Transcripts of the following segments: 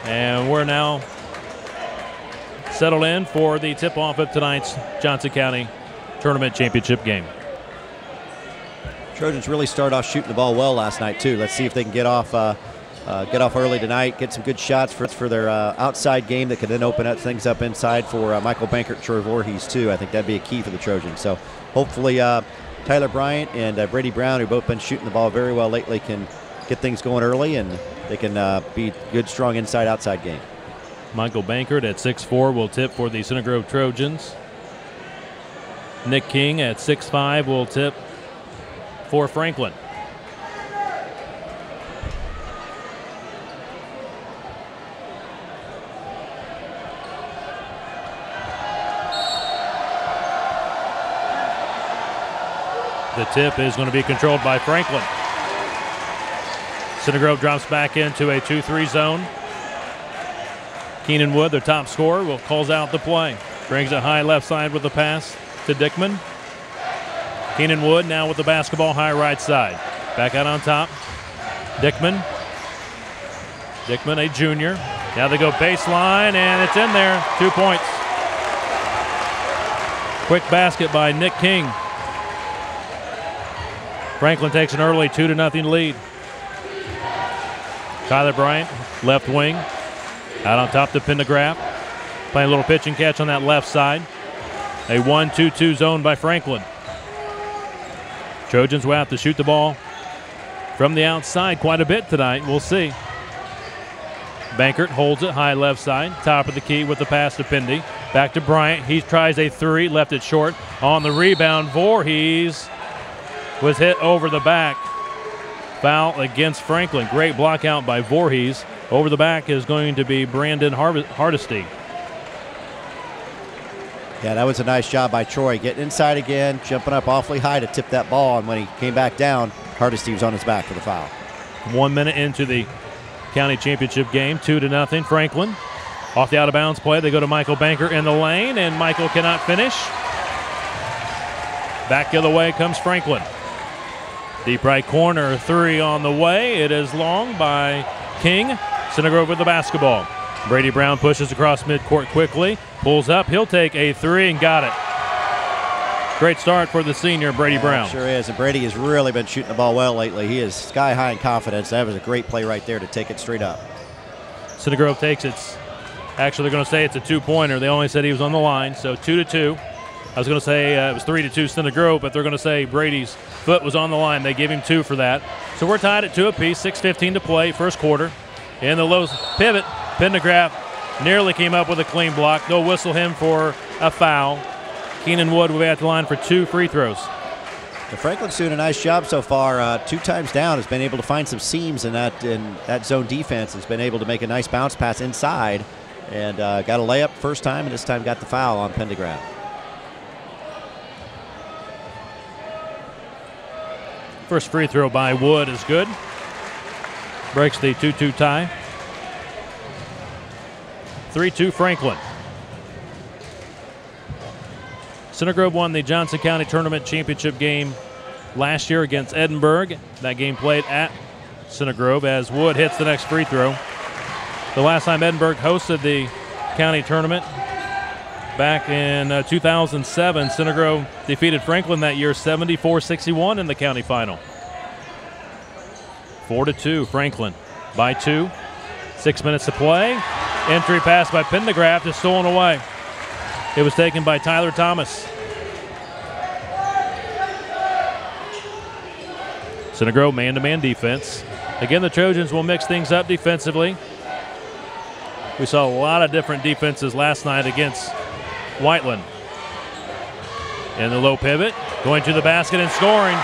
And we're now settled in for the tip-off of tonight's Johnson County Tournament Championship game. Trojans really started off shooting the ball well last night, too. Let's see if they can get off early tonight, get some good shots for their outside game that could then open up things up inside for Michael Bankert and Troy Voorhees, too. I think that'd be a key for the Trojans. So hopefully Tyler Bryant and Brady Brown, who've both been shooting the ball very well lately, can get things going early, and they can be good, strong inside-outside game. Michael Bankert at 6'4" will tip for the Center Grove Trojans. Nick King at 6'5" will tip for Franklin. The tip is going to be controlled by Franklin. Center Grove drops back into a 2-3 zone. Keenan Wood, their top scorer, calls out the play. Brings it high left side with the pass to Dickman. Keenan Wood now with the basketball high right side. Back out on top. Dickman. Dickman, a junior. Now they go baseline, and it's in there. 2 points. Quick basket by Nick King. Franklin takes an early 2-0 lead. Tyler Bryant, left wing. Out on top to Pendergraft. Playing a little pitch and catch on that left side. A 1-2-2 zone by Franklin. Trojans will have to shoot the ball from the outside quite a bit tonight. We'll see. Bankert holds it high left side. Top of the key with the pass to Pendy. Back to Bryant. He tries a three. Left it short. On the rebound, Voorhees was hit over the back. Foul against Franklin. Great block out by Voorhees. Over the back is going to be Brandon Hardesty. Yeah, that was a nice job by Troy. Getting inside again, jumping up awfully high to tip that ball, and when he came back down, Hardesty was on his back for the foul. 1 minute into the county championship game, 2-0 Franklin. Off the out-of-bounds play, they go to Michael Bankert in the lane, and Michael cannot finish. Back the other way comes Franklin. Deep right corner, three on the way. It is long by King. Center Grove with the basketball. Brady Brown pushes across midcourt quickly. Pulls up. He'll take a three and got it. Great start for the senior, Brady Brown. Sure is. And Brady has really been shooting the ball well lately. He is sky high in confidence. That was a great play right there to take it straight up. Center Grove takes it. Actually, they're going to say it's a two-pointer. They only said he was on the line, so 2-2. I was going to say it was 3-2 Center Grove, but they're going to say Brady's foot was on the line. They gave him 2 for that. So we're tied at 2 apiece, 6:15 to play, first quarter. In the low pivot, Pendergraft nearly came up with a clean block. They'll whistle him for a foul. Keenan Wood will be at the line for 2 free throws. Franklin's doing a nice job so far. 2 times down, has been able to find some seams in that zone defense. Has been able to make a nice bounce pass inside, and got a layup first time, and this time got the foul on Pendergraft. First free throw by Wood is good. Breaks the 2-2 tie. 3-2 Franklin. Center Grove won the Johnson County Tournament Championship game last year against Edinburgh. That game played at Center Grove as Wood hits the next free throw. The last time Edinburgh hosted the county tournament back in 2007, Center Grove defeated Franklin that year 74-61 in the county final. 4-2 Franklin by 2. 6 minutes to play. Entry pass by Pendergraft is stolen away. It was taken by Tyler Thomas. Center Grove man-to-man defense. Again, the Trojans will mix things up defensively. We saw a lot of different defenses last night against Whiteland. In the low pivot, going to the basket and scoring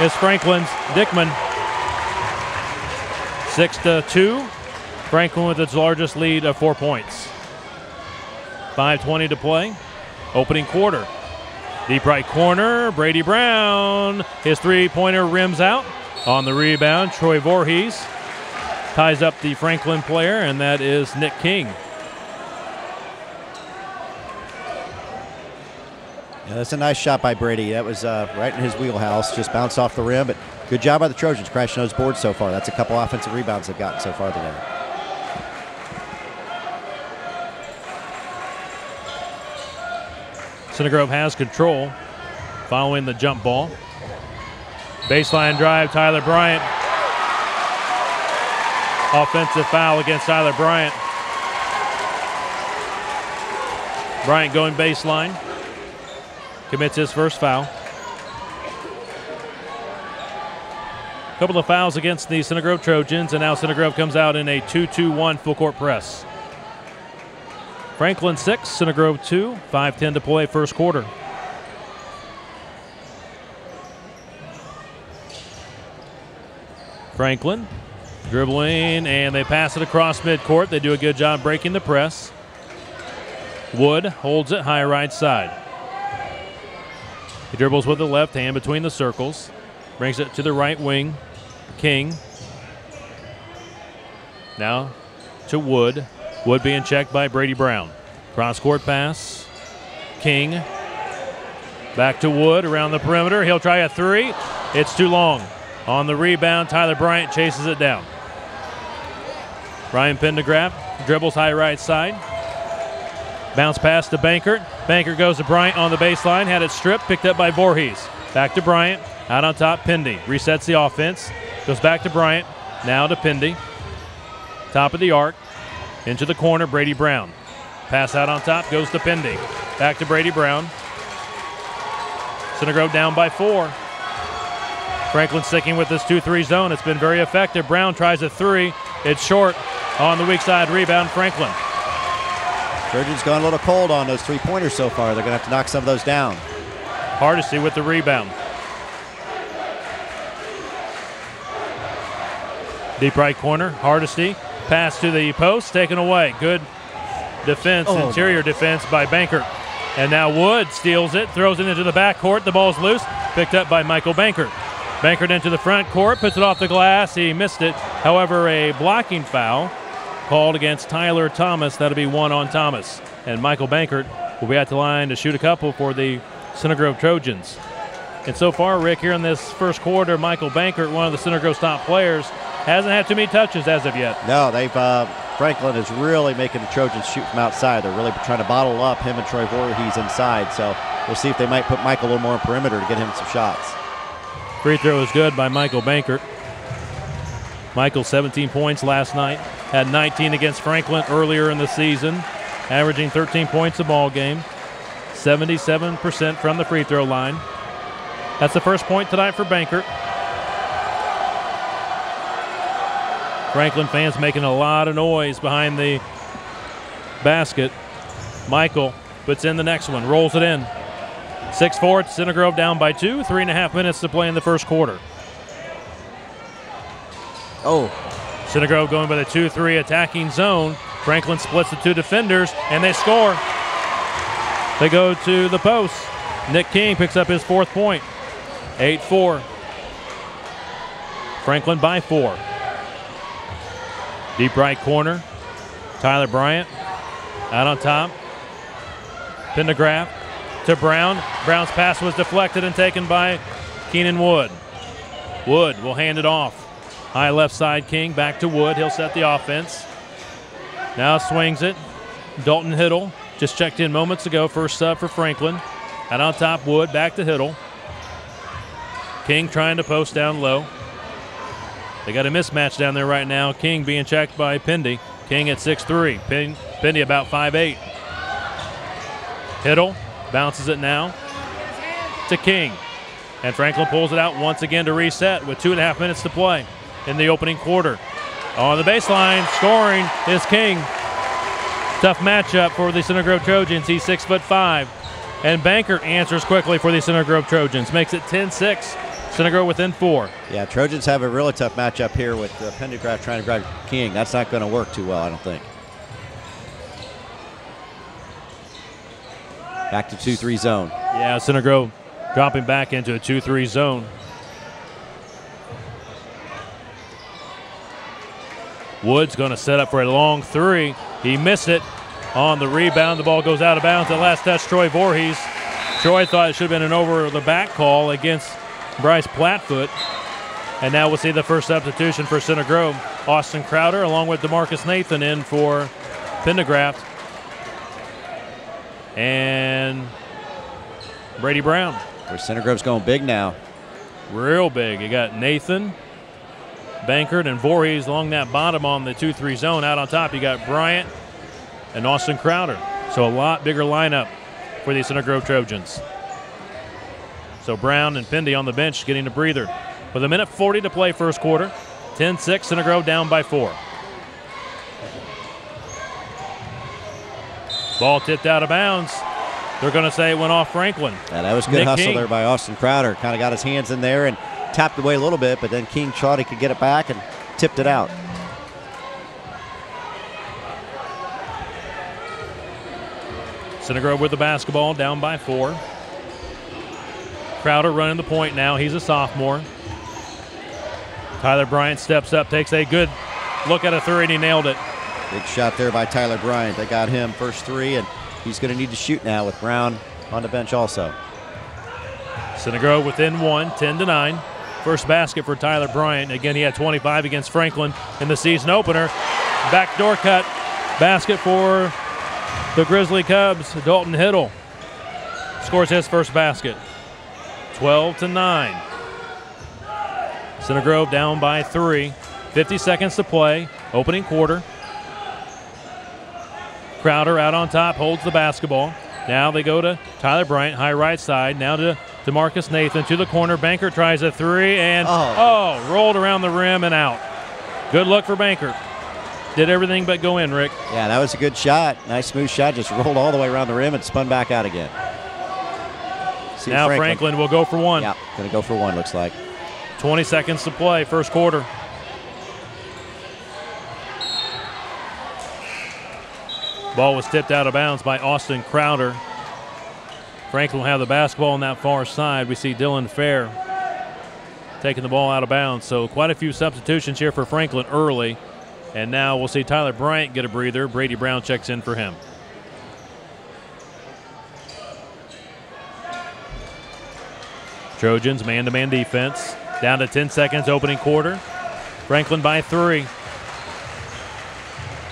is Franklin's Dickman. 6-2. Franklin with its largest lead of 4 points. 5:20 to play. Opening quarter. Deep right corner, Brady Brown. His three-pointer rims out. On the rebound, Troy Voorhees ties up the Franklin player, and that is Nick King. Yeah, that's a nice shot by Brady. That was right in his wheelhouse. Just bounced off the rim, but good job by the Trojans crashing those boards so far. That's a couple offensive rebounds they've gotten so far today. Center Grove has control following the jump ball. Baseline drive, Tyler Bryant. Offensive foul against Tyler Bryant. Bryant going baseline. Commits his first foul. A couple of fouls against the Center Grove Trojans, and now Center Grove comes out in a 2-2-1 full court press. Franklin 6, Center Grove 2, 5:10 to play first quarter. Franklin dribbling, and they pass it across midcourt. They do a good job breaking the press. Wood holds it high right side. He dribbles with the left hand between the circles. Brings it to the right wing. King. Now to Wood. Wood being checked by Brady Brown. Cross-court pass. King. Back to Wood around the perimeter. He'll try a three. It's too long. On the rebound, Tyler Bryant chases it down. Ryan Pendergraft dribbles high right side. Bounce pass to Bankert. Bankert goes to Bryant on the baseline. Had it stripped, picked up by Voorhees. Back to Bryant. Out on top, Pendy. Resets the offense. Goes back to Bryant. Now to Pendy. Top of the arc. Into the corner, Brady Brown. Pass out on top, goes to Pendy. Back to Brady Brown. Center Grove down by 4. Franklin sticking with this 2-3 zone. It's been very effective. Brown tries a three. It's short. On the weak side rebound, Franklin. Trojans gone a little cold on those three-pointers so far. They're going to have to knock some of those down. Hardesty with the rebound. Deep right corner, Hardesty. Pass to the post, taken away. Good defense, interior defense by Bankert. And now Wood steals it, throws it into the backcourt. The ball's loose, picked up by Michael Bankert. Bankert into the front court, puts it off the glass. He missed it. However, a blocking foul called against Tyler Thomas. That'll be one on Thomas. And Michael Bankert will be at the line to shoot a couple for the Center Grove Trojans. And so far, Rick, here in this first quarter, Michael Bankert, one of the Center Grove's top players, hasn't had too many touches as of yet. No, they've Franklin is really making the Trojans shoot from outside. They're really trying to bottle up him and Troy Voorhees inside. So we'll see if they might put Michael a little more on perimeter to get him some shots. Free throw is good by Michael Bankert. Michael, 17 points last night. Had 19 against Franklin earlier in the season, averaging 13 points a ball game. 77% from the free throw line. That's the first point tonight for Bankert. Franklin fans making a lot of noise behind the basket. Michael puts in the next one, rolls it in. 6-4, Center Grove down by 2. 3.5 minutes to play in the first quarter. Center Grove going by the 2-3 attacking zone. Franklin splits the two defenders, and they score. They go to the post. Nick King picks up his 4th point. 8-4. Franklin by 4. Deep right corner. Tyler Bryant out on top. Pendergraft to Brown. Brown's pass was deflected and taken by Keenan Wood. Wood will hand it off. High left side, King back to Wood. He'll set the offense. Now swings it. Dalton Hiddle just checked in moments ago. First sub for Franklin. Out on top, Wood back to Hiddle. King trying to post down low. They got a mismatch down there right now. King being checked by Pendy. King at 6'3". Pendy about 5'8". Hiddle bounces it now to King. And Franklin pulls it out once again to reset with 2.5 minutes to play in the opening quarter. On the baseline, scoring is King. Tough matchup for the Center Grove Trojans. He's 6'5". And Bankert answers quickly for the Center Grove Trojans. Makes it 10-6. Center Grove within 4. Yeah, Trojans have a really tough matchup here with Pendergraft trying to grab King. That's not going to work too well, I don't think. Back to 2-3 zone. Yeah, Center Grove dropping back into a 2-3 zone. Wood's going to set up for a long three. He missed it on the rebound. The ball goes out of bounds. At last touch, Troy Voorhees. Troy thought it should have been an over-the-back call against Bryce Plattfoot. And now we'll see the first substitution for Center Grove. Austin Crowder along with DeMarcus Nathan in for Pendergraft. And Brady Brown. Where Center Grove's going big now. Real big. You got Nathan, Bankert, and Voorhees along that bottom on the 2-3 zone. Out on top, you got Bryant and Austin Crowder. So a lot bigger lineup for the Center Grove Trojans. So Brown and Pindy on the bench getting a breather. With 1:40 to play first quarter, 10-6, Center Grove down by 4. Ball tipped out of bounds. They're going to say it went off Franklin. Yeah, that was good hustle there by Austin Crowder. Kind of got his hands in there and tapped away a little bit, but then King thought he could get it back and tipped it out. Center Grove with the basketball, down by 4. Crowder running the point now. He's a sophomore. Tyler Bryant steps up, takes a good look at a three, and he nailed it. Big shot there by Tyler Bryant. They got him first three, and he's going to need to shoot now with Brown on the bench also. Center Grove within 1, 10-9. First basket for Tyler Bryant. Again, he had 25 against Franklin in the season opener. Backdoor cut. Basket for the Grizzly Cubs. Dalton Hiddle scores his first basket. 12-9. Center Grove down by 3. 50 seconds to play. Opening quarter. Crowder out on top, holds the basketball. Now they go to Tyler Bryant, high right side. Now to DeMarcus Nathan to the corner. Bankert tries a three and rolled around the rim and out. Good look for Bankert. Did everything but go in, Rick. Yeah, that was a good shot. Nice smooth shot. Just rolled all the way around the rim and spun back out again. Now Franklin will go for one. Yeah, going to go for one, looks like. 20 seconds to play, first quarter. Ball was tipped out of bounds by Austin Crowder. Franklin will have the basketball on that far side. We see Dylan Fair taking the ball out of bounds. So quite a few substitutions here for Franklin early. And now we'll see Tyler Bryant get a breather. Brady Brown checks in for him. Trojans man-to-man defense. Down to 10 seconds, opening quarter. Franklin by 3.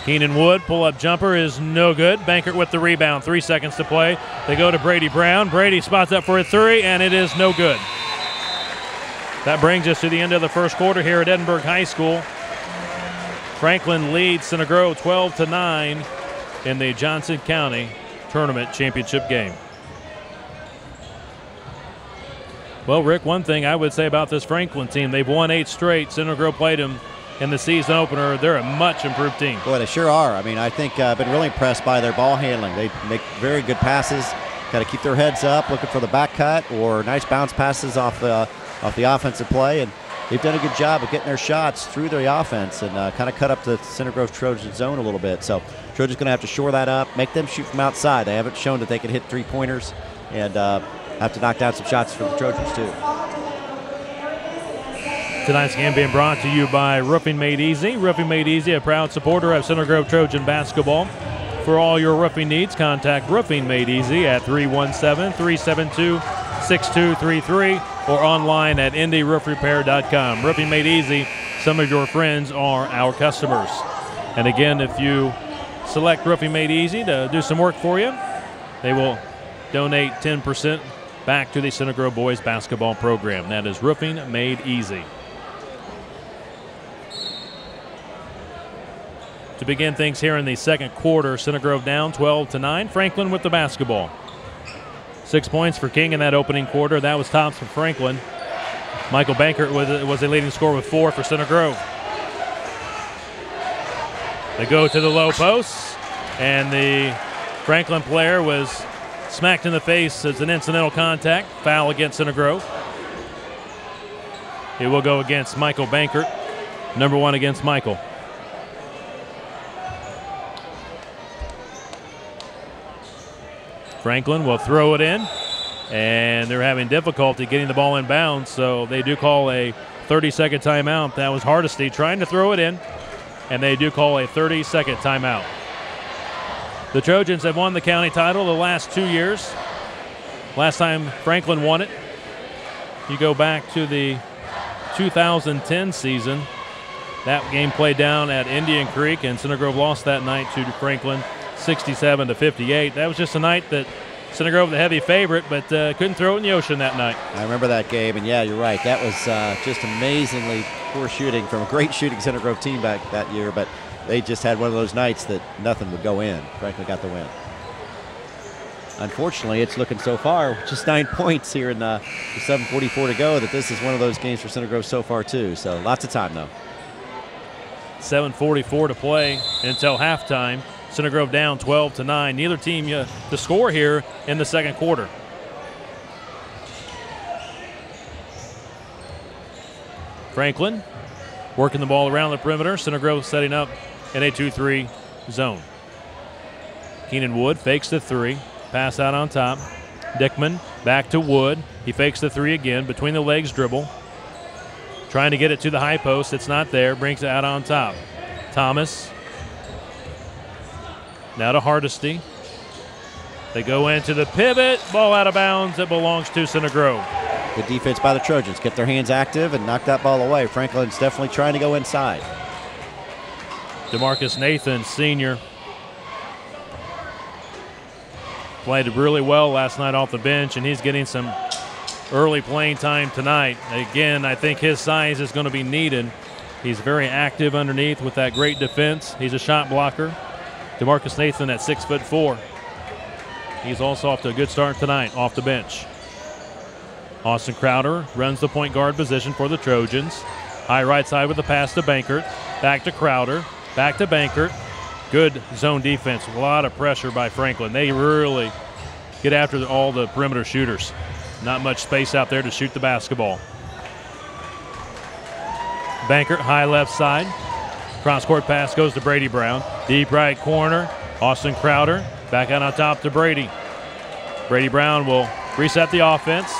Keenan Wood, pull-up jumper is no good. Bankert with the rebound, 3 seconds to play. They go to Brady Brown. Brady spots up for a three, and it is no good. That brings us to the end of the first quarter here at Edinburgh High School. Franklin leads Center Grove 12-9 in the Johnson County Tournament Championship game. Well, Rick, one thing I would say about this Franklin team, they've won 8 straight. Center Grove played them in the season opener. They're a much improved team. Boy, they sure are. I mean, I think I've been really impressed by their ball handling. They make very good passes. Got to keep their heads up, looking for the back cut or nice bounce passes off the offensive play. And they've done a good job of getting their shots through the offense and kind of cut up the Center Grove Trojan zone a little bit. So Trojans going to have to shore that up, make them shoot from outside. They haven't shown that they can hit three-pointers and have to knock down some shots for the Trojans too. Tonight's game being brought to you by Roofing Made Easy. Roofing Made Easy, a proud supporter of Center Grove Trojan basketball. For all your roofing needs, contact Roofing Made Easy at 317-372-6233 or online at indieroofrepair.com. Roofing Made Easy, some of your friends are our customers. And again, if you select Roofing Made Easy to do some work for you, they will donate 10% back to the Center Grove boys basketball program. That is Roofing Made Easy. To begin things here in the second quarter, Center Grove down 12-9. Franklin with the basketball. 6 points for King in that opening quarter. That was tops for Franklin. Michael Bankert was a leading scorer with 4 for Center Grove. They go to the low post, and the Franklin player was smacked in the face as an incidental contact. Foul against Center Grove. It will go against Michael Bankert. Number 1 against Michael. Franklin will throw it in, and they're having difficulty getting the ball in bounds, so they do call a 30-second timeout. That was Hardesty trying to throw it in, and they do call a 30-second timeout. The Trojans have won the county title the last 2 years. Last time Franklin won it, you go back to the 2010 season. That game played down at Indian Creek, and Center Grove lost that night to Franklin 67-58. That was just a night that Center Grove the heavy favorite, but couldn't throw it in the ocean that night. I remember that game, and yeah, you're right. That was just amazingly poor shooting from a great shooting Center Grove team back that year, but they just had one of those nights that nothing would go in. Franklin got the win. Unfortunately, it's looking so far, just 9 points here in 7:44 to go, that this is one of those games for Center Grove so far too. So lots of time though. 7:44 to play until halftime. Center Grove down 12-9. Neither team to score here in the second quarter. Franklin working the ball around the perimeter. Center Grove setting up in a 2-3 zone. Keenan Wood fakes the three. Pass out on top. Dickman back to Wood. He fakes the three again. Between the legs dribble. Trying to get it to the high post. It's not there. Brings it out on top. Thomas. Now to Hardesty. They go into the pivot. Ball out of bounds. It belongs to Center Grove. Good defense by the Trojans. Get their hands active and knock that ball away. Franklin's definitely trying to go inside. DeMarcus Nathan, senior, played really well last night off the bench, and he's getting some early playing time tonight. Again, I think his size is going to be needed. He's very active underneath with that great defense. He's a shot blocker. DeMarcus Nathan at 6'4". He's also off to a good start tonight off the bench. Austin Crowder runs the point guard position for the Trojans. High right side with the pass to Bankert. Back to Crowder. Back to Bankert. Good zone defense. A lot of pressure by Franklin. They really get after all the perimeter shooters. Not much space out there to shoot the basketball. Bankert, high left side. Cross-court pass goes to Brady Brown. Deep right corner. Austin Crowder back out on top to Brady. Brady Brown will reset the offense.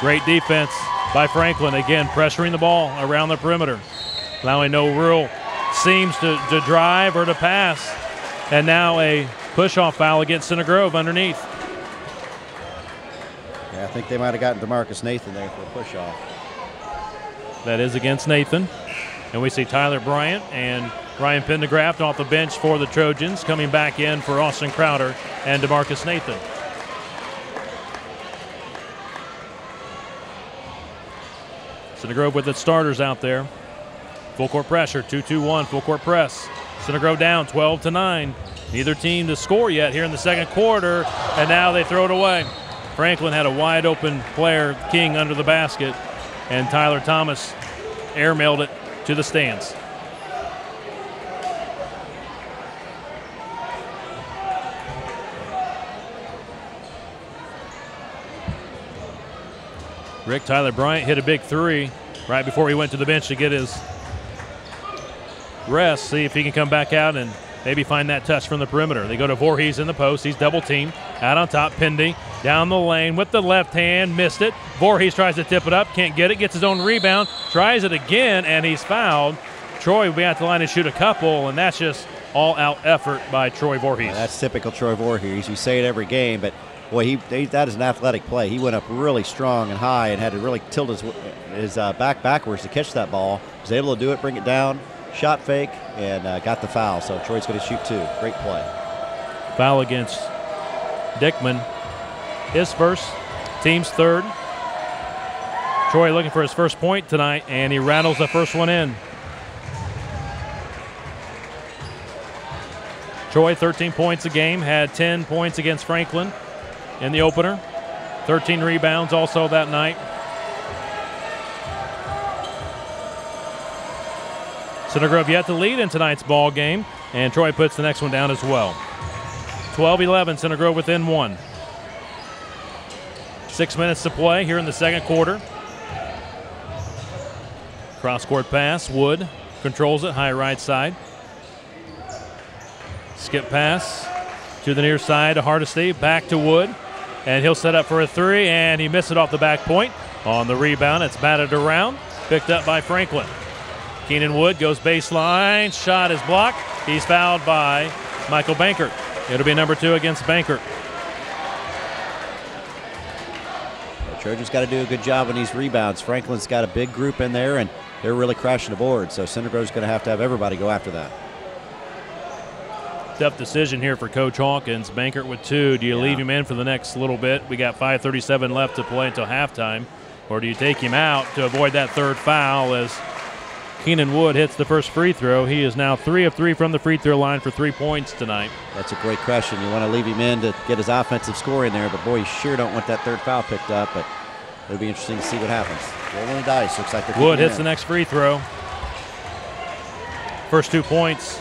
Great defense by Franklin. Again, pressuring the ball around the perimeter. Allowing no real seems to drive or to pass. And now a push-off foul against Center Grove underneath. Yeah, I think they might have gotten DeMarcus Nathan there for a push-off. That is against Nathan. And we see Tyler Bryant and Ryan Pendergraft off the bench for the Trojans, coming back in for Austin Crowder and DeMarcus Nathan. Center Grove with its starters out there. Full court pressure, 2-2-1, full court press. Center Grove down 12-9. Neither team to score yet here in the second quarter, and now they throw it away. Franklin had a wide open player, King, under the basket, and Tyler Thomas airmailed it to the stands. Tyler Bryant hit a big three right before he went to the bench to get his rest, see if he can come back out and maybe find that touch from the perimeter. They go to Voorhees in the post. He's double teamed. Out on top, Pendy down the lane with the left hand, missed it. Voorhees tries to tip it up, can't get it, gets his own rebound, tries it again, and he's fouled. Troy will be at the line to shoot a couple, and that's just all-out effort by Troy Voorhees. That's typical Troy Voorhees. You say it every game, but boy, that is an athletic play. He went up really strong and high and had to really tilt his back backwards to catch that ball. Was able to do it, bring it down, shot fake, and got the foul. So Troy's going to shoot two. Great play. Foul against Dickman. His first, team's third. Troy looking for his first point tonight, and he rattles the first one in. Troy, 13 points a game, had 10 points against Franklin in the opener. 13 rebounds also that night. Center Grove yet to lead in tonight's ball game, and Troy puts the next one down as well. 12-11, Center Grove within one. 6 minutes to play here in the second quarter. Cross-court pass, Wood controls it, high right side. Skip pass to the near side to Hardesty, back to Wood, and he'll set up for a three, and he missed it off the back point. On the rebound, it's batted around, picked up by Franklin. Keenan Wood goes baseline, shot is blocked. He's fouled by Michael Bankert. It'll be number 2 against Bankert. The Trojans got to do a good job on these rebounds. Franklin's got a big group in there, and they're really crashing the board, so Center Grove's going to have everybody go after that. Tough decision here for Coach Hawkins. Bankert with 2. Do you leave him in for the next little bit? We got 5:37 left to play until halftime. Or do you take him out to avoid that third foul as Keenan Wood hits the first free throw? He is now 3 of 3 from the free throw line for 3 points tonight. That's a great question. You want to leave him in to get his offensive score in there, but boy, you sure don't want that third foul picked up. But it'll be interesting to see what happens. Rolling the dice. Looks like they're Wood hits the next free throw. First 2 points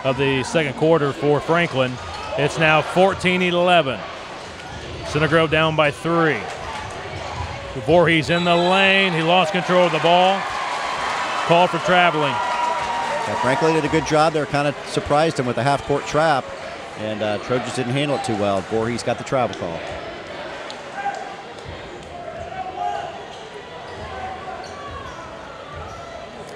of the second quarter for Franklin. It's now 14-11. Center Grove down by 3. Voorhees in the lane. He lost control of the ball. Called for traveling. Yeah, Franklin did a good job there. Kind of surprised him with a half-court trap, and Trojans didn't handle it too well. Voorhees got the travel call.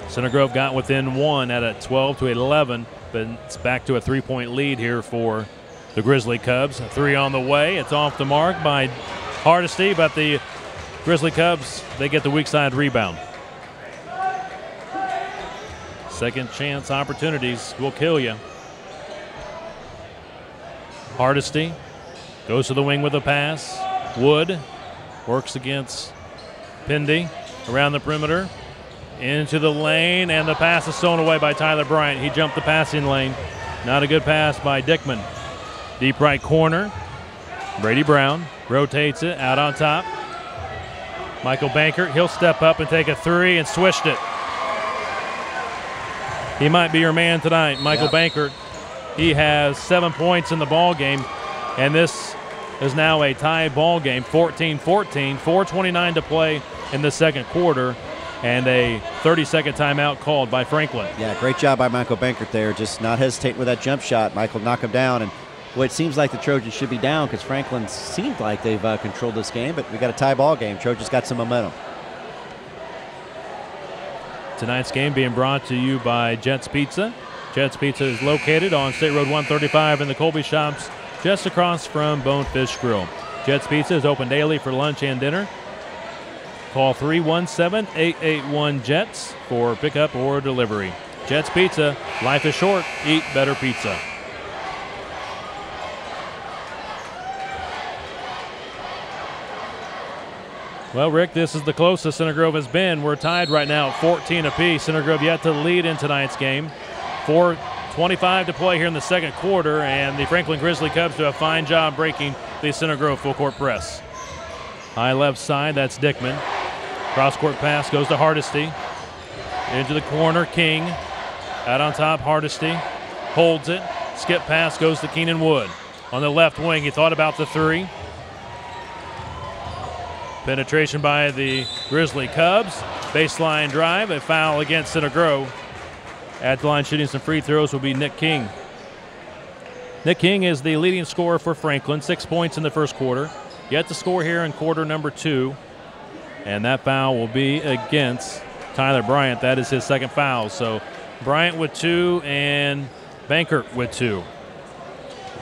Center Grove got within 1 at a 12-11, but it's back to a 3-point lead here for the Grizzly Cubs. A 3 on the way. It's off the mark by Hardesty, but the Grizzly Cubs, they get the weak side rebound. Second chance opportunities will kill you. Hardesty goes to the wing with a pass. Wood works against Pindy around the perimeter. Into the lane, and the pass is stolen away by Tyler Bryant. He jumped the passing lane. Not a good pass by Dickman. Deep right corner. Brady Brown rotates it out on top. Michael Bankert, he'll step up and take a 3 and swished it. He might be your man tonight, Michael Bankert. He has 7 points in the ball game, and this is now a tie ball game, 14-14, 4:29 to play in the second quarter, and a 30-second timeout called by Franklin. Yeah, great job by Michael Bankert there, just not hesitating with that jump shot. Michael knocked him down, and well, it seems like the Trojans should be down because Franklin seemed like they've controlled this game, but we got a tie ball game. Trojans got some momentum. Tonight's game being brought to you by Jets Pizza. Jets Pizza is located on State Road 135 in the Colby Shops, just across from Bonefish Grill. Jets Pizza is open daily for lunch and dinner. Call 317-881-JETS for pickup or delivery. Jets Pizza, life is short, eat better pizza. Well, Rick, this is the closest Center Grove has been. We're tied right now at 14 apiece. Center Grove yet to lead in tonight's game. 4:25 to play here in the second quarter, and the Franklin Grizzly Cubs do a fine job breaking the Center Grove full-court press. High left side, that's Dickman. Cross-court pass goes to Hardesty. Into the corner, King. Out on top, Hardesty. Holds it. Skip pass goes to Keenan Wood. On the left wing, he thought about the 3. Penetration by the Grizzly Cubs. Baseline drive, a foul against Center Grove. At the line shooting some free throws will be Nick King. Nick King is the leading scorer for Franklin, 6 points in the first quarter. Yet to score here in quarter number 2. And that foul will be against Tyler Bryant. That is his second foul. So Bryant with 2 and Bankert with 2.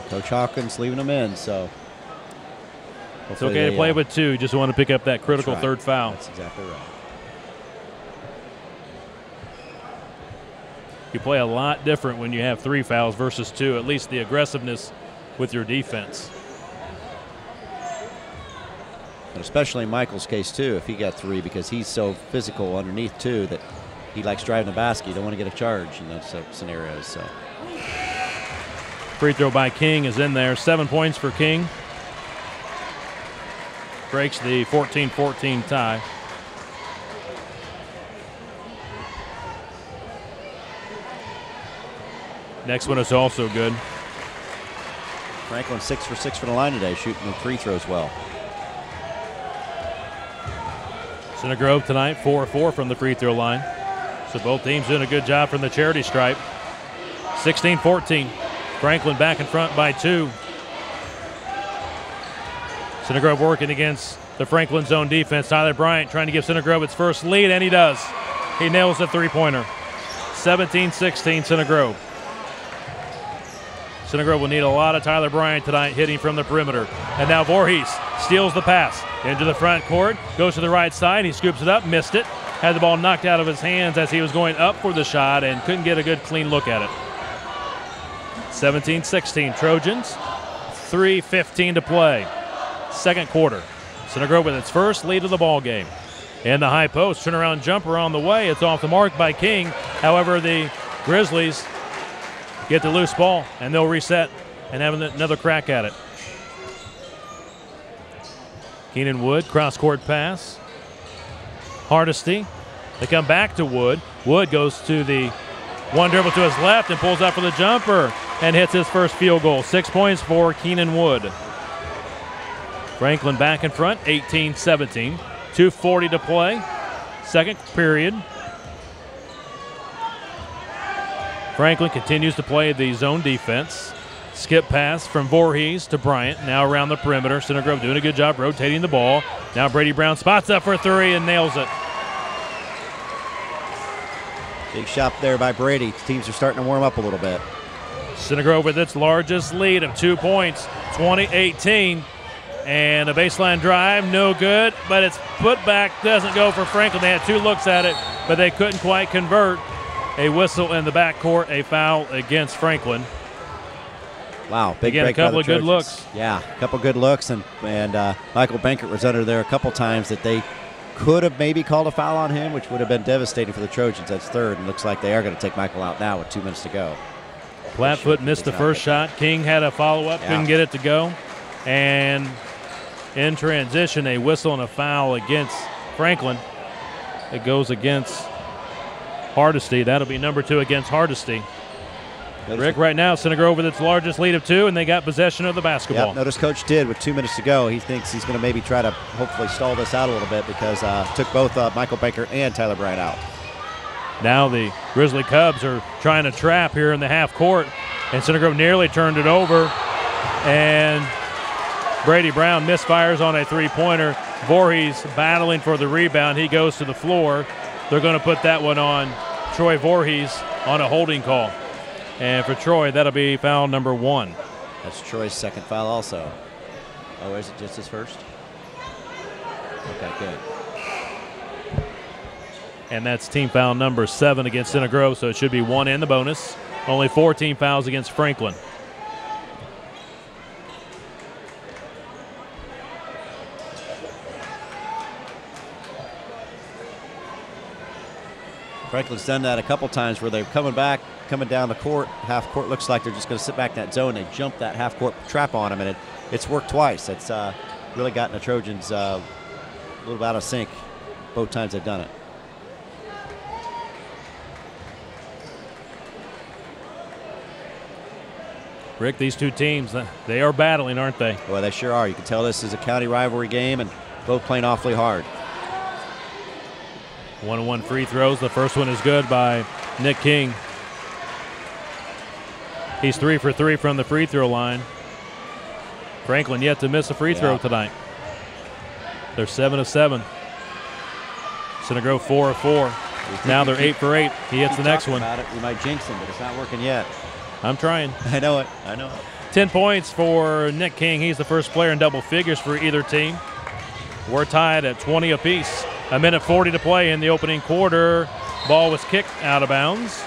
Coach Hawkins leaving them in, so it's okay to play with 2. You just want to pick up that critical third foul. That's exactly right. You play a lot different when you have 3 fouls versus 2, at least the aggressiveness with your defense. And especially in Michael's case, too, if he got 3, because he's so physical underneath, too, that he likes driving the basket. You don't want to get a charge in those scenarios. So. Free throw by King is in there. 7 points for King. Breaks the 14-14 tie. Next one is also good. Franklin 6 for 6 from the line today, shooting the free throws well. Center Grove tonight 4-4 from the free throw line. So both teams doing a good job from the charity stripe. 16-14. Franklin back in front by 2. Center Grove working against the Franklin zone defense. Tyler Bryant trying to give Center Grove its first lead, and he does. He nails the three-pointer. 17-16 Center Grove. Center Grove will need a lot of Tyler Bryant tonight hitting from the perimeter. And now Voorhees steals the pass into the front court, goes to the right side, he scoops it up, missed it, had the ball knocked out of his hands as he was going up for the shot and couldn't get a good clean look at it. 17-16 Trojans. 3:15 to play. Second quarter. Center Grove with its first lead of the ball game. And the high post turnaround jumper on the way. It's off the mark by King. However, the Grizzlies get the loose ball, and they'll reset and have another crack at it. Keenan Wood, cross-court pass. Hardesty. They come back to Wood. Wood goes to the one dribble to his left and pulls out for the jumper and hits his first field goal. 6 points for Keenan Wood. Franklin back in front, 18-17. 2:40 to play. Second period. Franklin continues to play the zone defense. Skip pass from Voorhees to Bryant. Now around the perimeter. Center Grove doing a good job rotating the ball. Now Brady Brown spots up for three and nails it. Big shot there by Brady. Teams are starting to warm up a little bit. Center Grove with its largest lead of 2 points, 20-18. And a baseline drive, no good, but its putback doesn't go for Franklin. They had 2 looks at it, but they couldn't quite convert. A whistle in the backcourt, a foul against Franklin. Wow, big Again, break a couple by the of good Trojans. looks. Yeah, a couple good looks, and Michael Bankert was under there a couple times that they could have maybe called a foul on him, which would have been devastating for the Trojans. That's third, and looks like they are going to take Michael out now with 2 minutes to go. Flatfoot missed the first shot. King had a follow-up, couldn't get it to go. And in transition, a whistle and a foul against Franklin. It goes against Hardesty. That'll be number 2 against Hardesty. Rick, right now, Center Grove with its largest lead of 2, and they got possession of the basketball. Yep, notice Coach did with 2 minutes to go. He thinks he's going to maybe try to hopefully stall this out a little bit because took both Michael Baker and Tyler Bryant out. Now the Grizzly Cubs are trying to trap here in the half court, and Center Grove nearly turned it over. And Brady Brown misfires on a three-pointer. Voorhees battling for the rebound. He goes to the floor. They're going to put that one on Troy Voorhees on a holding call. And for Troy, that'll be foul number 1. That's Troy's second foul also. Oh, is it just his first? Okay, good. And that's team foul number 7 against Center Grove, so it should be 1 in the bonus. Only 4 team fouls against Franklin. Franklin's done that a couple times where they're coming down the court. Half court looks like they're just going to sit back in that zone. They jump that half court trap on him, and it's worked twice. It's really gotten the Trojans a little out of sync both times they've done it. Rick, these two teams, they are battling, aren't they? Well, they sure are. You can tell this is a county rivalry game, and both playing awfully hard. 1-1 free throws. The first one is good by Nick King. He's 3 for 3 from the free throw line. Franklin yet to miss a free throw tonight. They're 7 of 7. Center Grove 4 of 4. Now they're 8 for 8. He hits the next one. About it. We might jinx him, but it's not working yet. I'm trying. I know it. I know it. 10 points for Nick King. He's the first player in double figures for either team. We're tied at 20 apiece. 1:40 to play in the opening quarter. Ball was kicked out of bounds.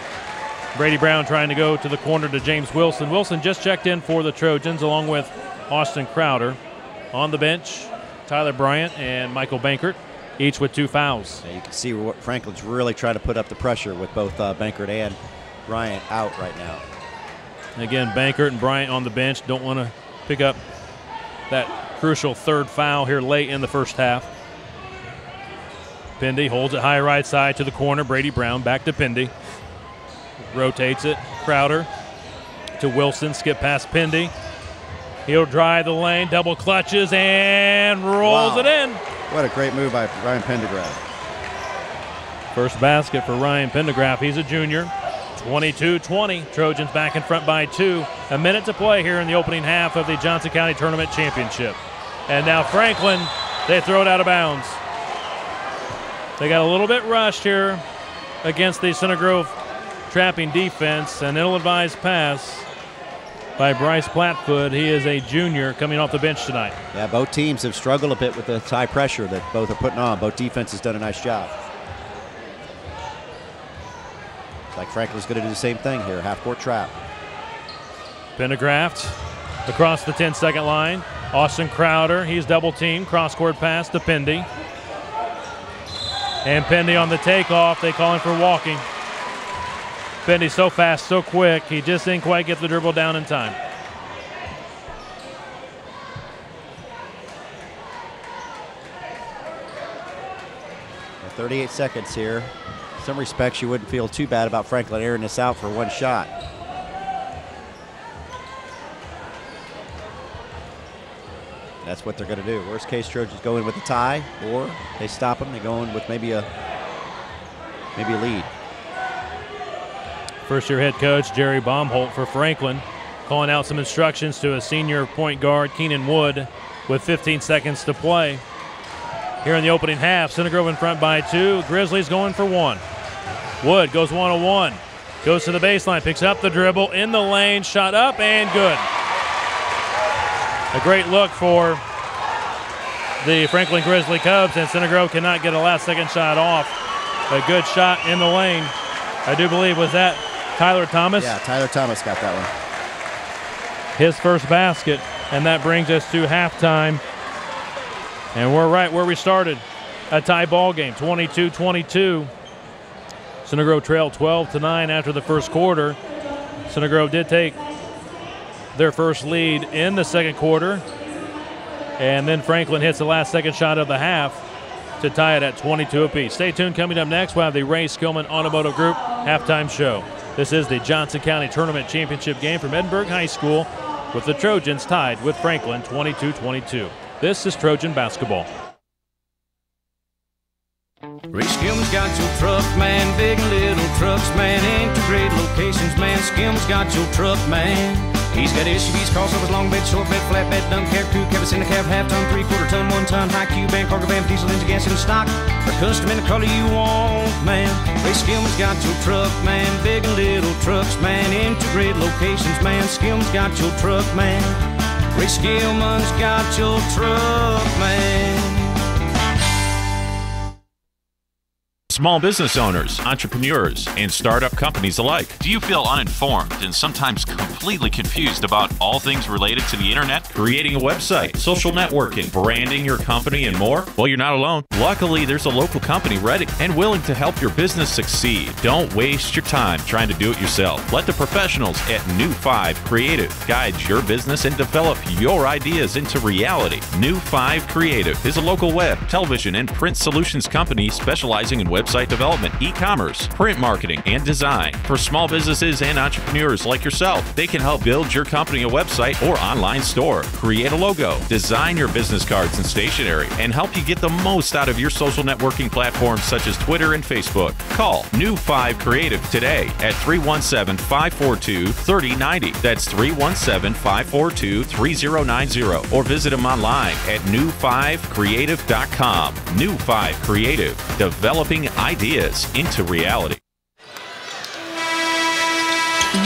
Brady Brown trying to go to the corner to James Wilson. Wilson just checked in for the Trojans along with Austin Crowder. On the bench, Tyler Bryant and Michael Bankert, each with 2 fouls. Yeah, you can see what Franklin's really trying to put up the pressure with both Bankert and Bryant out right now. Again, Bankert and Bryant on the bench. Don't want to pick up that crucial 3rd foul here late in the first half. Pindy holds it high right side to the corner. Brady Brown back to Pindy. Rotates it. Crowder to Wilson. Skip past Pindy. He'll drive the lane. Double clutches and rolls it in. What a great move by Ryan Pendergraft. First basket for Ryan Pendergraft. He's a junior. 22-20. Trojans back in front by 2. A minute to play here in the opening half of the Johnson County Tournament Championship. And now Franklin, they throw it out of bounds. They got a little bit rushed here against the Center Grove trapping defense. An ill-advised pass by Bryce Plattfoot. He is a junior coming off the bench tonight. Yeah, both teams have struggled a bit with the high pressure that both are putting on. Both defenses done a nice job. Like Franklin's going to do the same thing here, half-court trap. Pendergraft across the 10-second line. Austin Crowder, he's double teamed. Cross-court pass to Pendy. And Pendy on the takeoff, they call him for walking. Pendy so fast, so quick, he just didn't quite get the dribble down in time. Well, 38 seconds here. In some respects, you wouldn't feel too bad about Franklin airing this out for one shot. That's what they're going to do. Worst case, Trojans go in with a tie, or they stop them. They go in with maybe a lead. First-year head coach Jerry Baumholt for Franklin, calling out some instructions to a senior point guard, Keenan Wood, with 15 seconds to play. Here in the opening half, Center Grove in front by 2. Grizzlies going for 1. Wood goes 1-on-1, goes to the baseline, picks up the dribble in the lane, shot up and good. A great look for the Franklin Grizzly Cubs, and Center Grove cannot get a last-second shot off. A good shot in the lane. I do believe, was that Tyler Thomas? Yeah, Tyler Thomas got that one. His first basket, and that brings us to halftime. And we're right where we started. A tie ball game, 22-22. Center Grove trailed 12-9 after the first quarter. Center Grove did take their first lead in the second quarter, and then Franklin hits the last second shot of the half to tie it at 22 apiece. Stay tuned. Coming up next, we'll have the Ray Skillman Automotive Group halftime show. This is the Johnson County Tournament Championship game from Edinburgh High School, with the Trojans tied with Franklin 22-22. This is Trojan basketball. Ray Skillman's got your truck, man. Big and little trucks, man. Integrated locations, man. Skillman's got your truck, man. He's got SUVs, crossovers, long bed, short bed, flat bed, dump cab, crew cab, in the cab, half ton, 3/4 ton, 1 ton, high cube, van, cargo van, diesel engine, gas in stock. For custom in the color you want, man. Ray Skillman's got your truck, man. Big and little trucks, man. Integrated locations, man. Skillman's got your truck, man. Ray Skillman's got your truck, man. Small business owners, entrepreneurs, and startup companies alike. Do you feel uninformed and sometimes completely confused about all things related to the internet? Creating a website, social networking, branding your company, and more? Well, you're not alone. Luckily, there's a local company ready and willing to help your business succeed. Don't waste your time trying to do it yourself. Let the professionals at New 5 Creative guide your business and develop your ideas into reality. New 5 Creative is a local web, television, and print solutions company specializing in website development, e-commerce, print marketing, and design. For small businesses and entrepreneurs like yourself, they can help build your company a website or online store, create a logo, design your business cards and stationery, and help you get the most out of your social networking platforms such as Twitter and Facebook. Call New 5 Creative today at 317-542-3090. That's 317-542-3090. Or visit them online at new5creative.com. New 5 Creative, developing ideas into reality.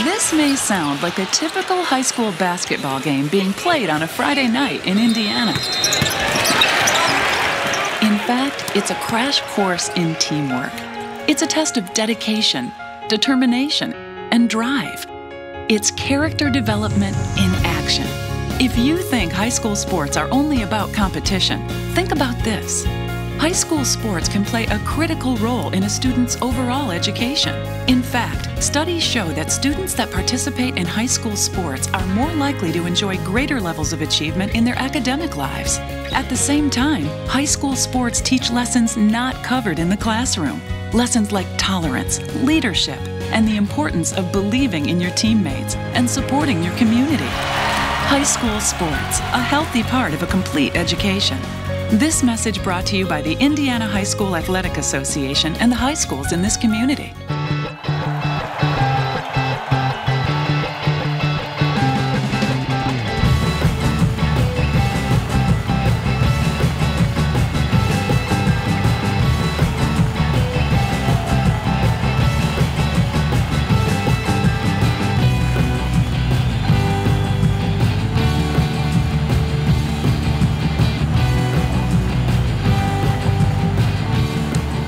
This may sound like a typical high school basketball game being played on a Friday night in Indiana. In fact, it's a crash course in teamwork. It's a test of dedication, determination, and drive. It's character development in action. If you think high school sports are only about competition, think about this. High school sports can play a critical role in a student's overall education. In fact, studies show that students that participate in high school sports are more likely to enjoy greater levels of achievement in their academic lives. At the same time, high school sports teach lessons not covered in the classroom. Lessons like tolerance, leadership, and the importance of believing in your teammates and supporting your community. High school sports, a healthy part of a complete education. This message brought to you by the Indiana High School Athletic Association and the high schools in this community.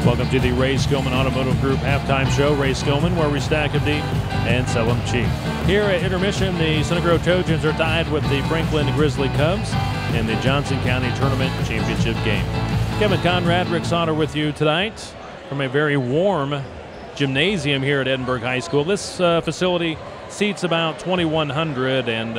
Welcome to the Ray Skillman Automotive Group halftime show. Ray Skillman, where we stack them deep and sell them cheap. Here at intermission, the Center Grove Trojans are tied with the Franklin Grizzly Cubs in the Johnson County Tournament Championship game. Kevin Conrad, Rick Sauter with you tonight from a very warm gymnasium here at Edinburgh High School. This facility seats about 2,100, and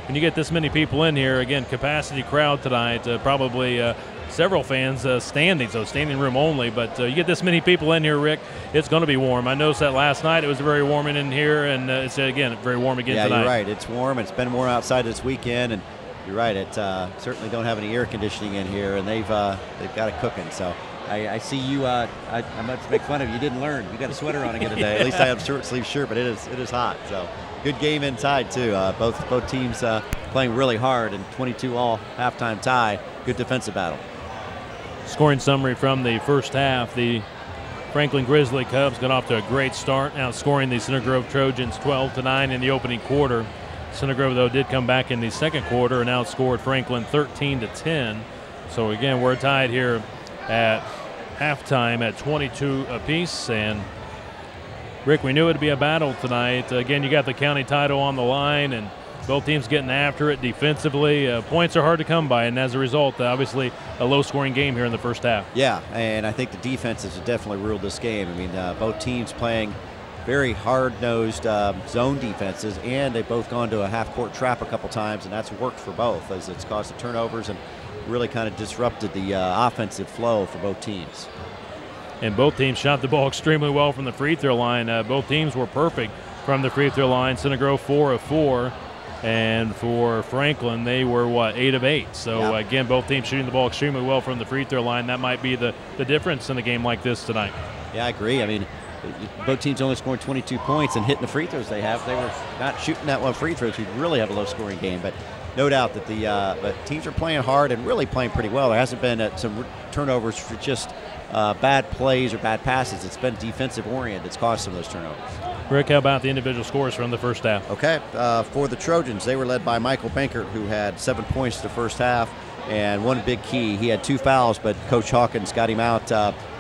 when you get this many people in here, again, capacity crowd tonight, probably several fans standing, so standing room only, but you get this many people in here, Rick, it's going to be warm. I noticed that last night it was very warm in here, and it's, again, very warm again tonight. Yeah, you're right. It's warm. It's been warm outside this weekend, and you're right. It certainly don't have any air conditioning in here, and they've got it cooking, so I see you. I must make fun of you. You didn't learn. You got a sweater on again today. At least I have a short sleeve shirt, but it is hot. So good game inside too. Both teams playing really hard, and 22-all halftime tie. Good defensive battle. Scoring summary from the first half: the Franklin Grizzly Cubs got off to a great start, outscoring the Center Grove Trojans 12-9 in the opening quarter. Center Grove, though, did come back in the second quarter and outscored Franklin 13-10. So again, we're tied here at halftime at 22 apiece. And Rick, we knew it'd be a battle tonight. Again, you got the county title on the line, and both teams getting after it defensively. Points are hard to come by, and as a result, obviously, a low-scoring game here in the first half. Yeah, and I think the defenses have definitely ruled this game. I mean, both teams playing very hard-nosed zone defenses, and they've both gone to a half-court trap a couple times, and that's worked for both, as it's caused the turnovers and really kind of disrupted the offensive flow for both teams. And both teams shot the ball extremely well from the free throw line. Both teams were perfect from the free throw line. Center Grove 4 of 4, and for Franklin they were 8 of 8. So yeah. Again, both teams shooting the ball extremely well from the free throw line. That might be the difference in a game like this tonight. Yeah, I agree. I mean, both teams only scoring 22 points and hitting the free throws they have. If they were not shooting that one free throws, we'd really have a low-scoring game. But no doubt that the teams are playing hard and really playing pretty well. There hasn't been some turnovers for just bad plays or bad passes. It's been defensive-oriented that's caused some of those turnovers. Rick, how about the individual scores from the first half? Okay, for the Trojans, they were led by Michael Bankert, who had 7 points the first half, and one big key. He had 2 fouls, but Coach Hawkins got him out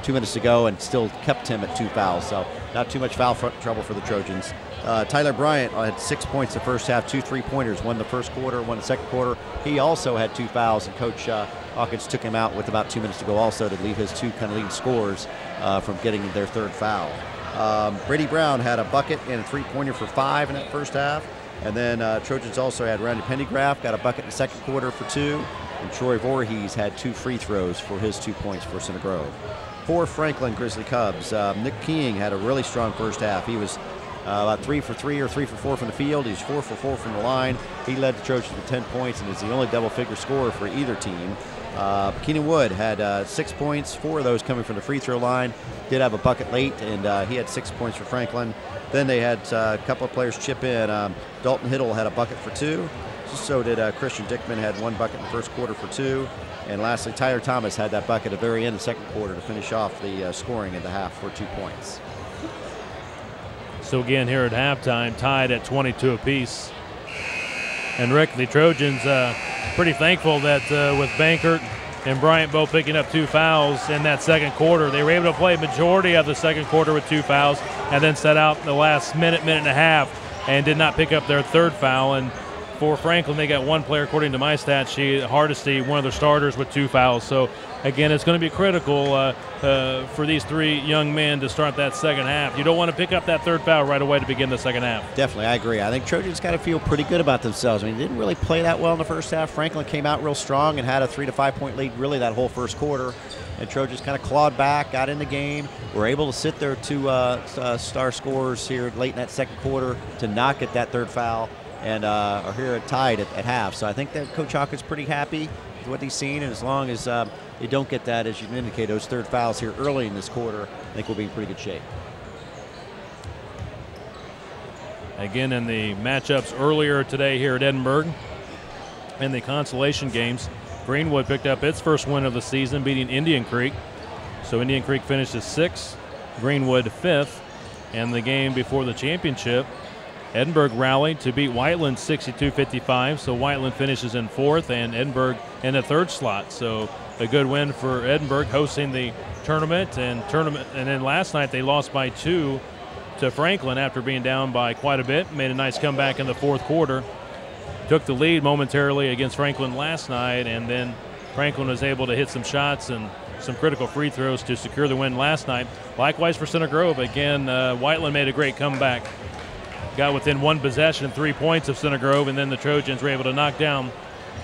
2 minutes to go and still kept him at 2 fouls, so not too much foul trouble for the Trojans. Tyler Bryant had 6 points the first half, 2 3-pointers, one the first quarter, one the second quarter. He also had 2 fouls, and Coach Hawkins took him out with about 2 minutes to go also to leave his 2 kind of lead scorers from getting their 3rd foul. Brady Brown had a bucket and a 3-pointer for 5 in that first half. And then Trojans also had Randy Pendergraft, got a bucket in the second quarter for 2. And Troy Voorhees had 2 free throws for his 2 points for Center Grove. For Franklin Grizzly Cubs, Nick King had a really strong first half. He was about 3 for 3 or 3 for 4 from the field. He was 4 for 4 from the line. He led the Trojans with 10 points and is the only double-figure scorer for either team. Keenan Wood had 6 points, 4 of those coming from the free throw line. Did have a bucket late, and he had 6 points for Franklin. Then they had a couple of players chip in. Dalton Hiddle had a bucket for 2. So did Christian Dickman, had 1 bucket in the first quarter for 2. And lastly, Tyler Thomas had that bucket at the very end of the second quarter to finish off the scoring in the half for 2 points. So again, here at halftime, tied at 22 apiece. And Rick, the Trojans pretty thankful that with Bankert and Bryant both picking up 2 fouls in that second quarter, they were able to play a majority of the second quarter with 2 fouls and then set out the last minute and a half and did not pick up their 3rd foul. And for Franklin, they got 1 player, according to my stat sheet, Hardesty, one of their starters, with 2 fouls. So, again, it's going to be critical for these 3 young men to start that second half. You don't want to pick up that 3rd foul right away to begin the second half. Definitely, I agree. I think Trojans got to feel pretty good about themselves. I mean, they didn't really play that well in the first half. Franklin came out real strong and had a 3 to 5 point lead really that whole first quarter. And Trojans kind of clawed back, got in the game, were able to sit their 2 star scorers here late in that second quarter to not get that 3rd foul. And are here tied at half. So I think that Coach Hawkins is pretty happy with what he's seen, and as long as they don't get that, as you indicated, those 3rd fouls here early in this quarter, I think we'll be in pretty good shape. Again, in the matchups earlier today here at Edinburgh, in the consolation games, Greenwood picked up its first win of the season, beating Indian Creek. So Indian Creek finishes 6th, Greenwood 5th, and the game before the championship, Edinburgh rallied to beat Whiteland 62-55, so Whiteland finishes in 4th and Edinburgh in the 3rd slot. So a good win for Edinburgh hosting the tournament. And then last night they lost by 2 to Franklin after being down by quite a bit. Made a nice comeback in the fourth quarter. Took the lead momentarily against Franklin last night, and then Franklin was able to hit some shots and some critical free throws to secure the win last night. Likewise for Center Grove. Again, Whiteland made a great comeback. Got within one possession, 3 points of Center Grove, and then the Trojans were able to knock down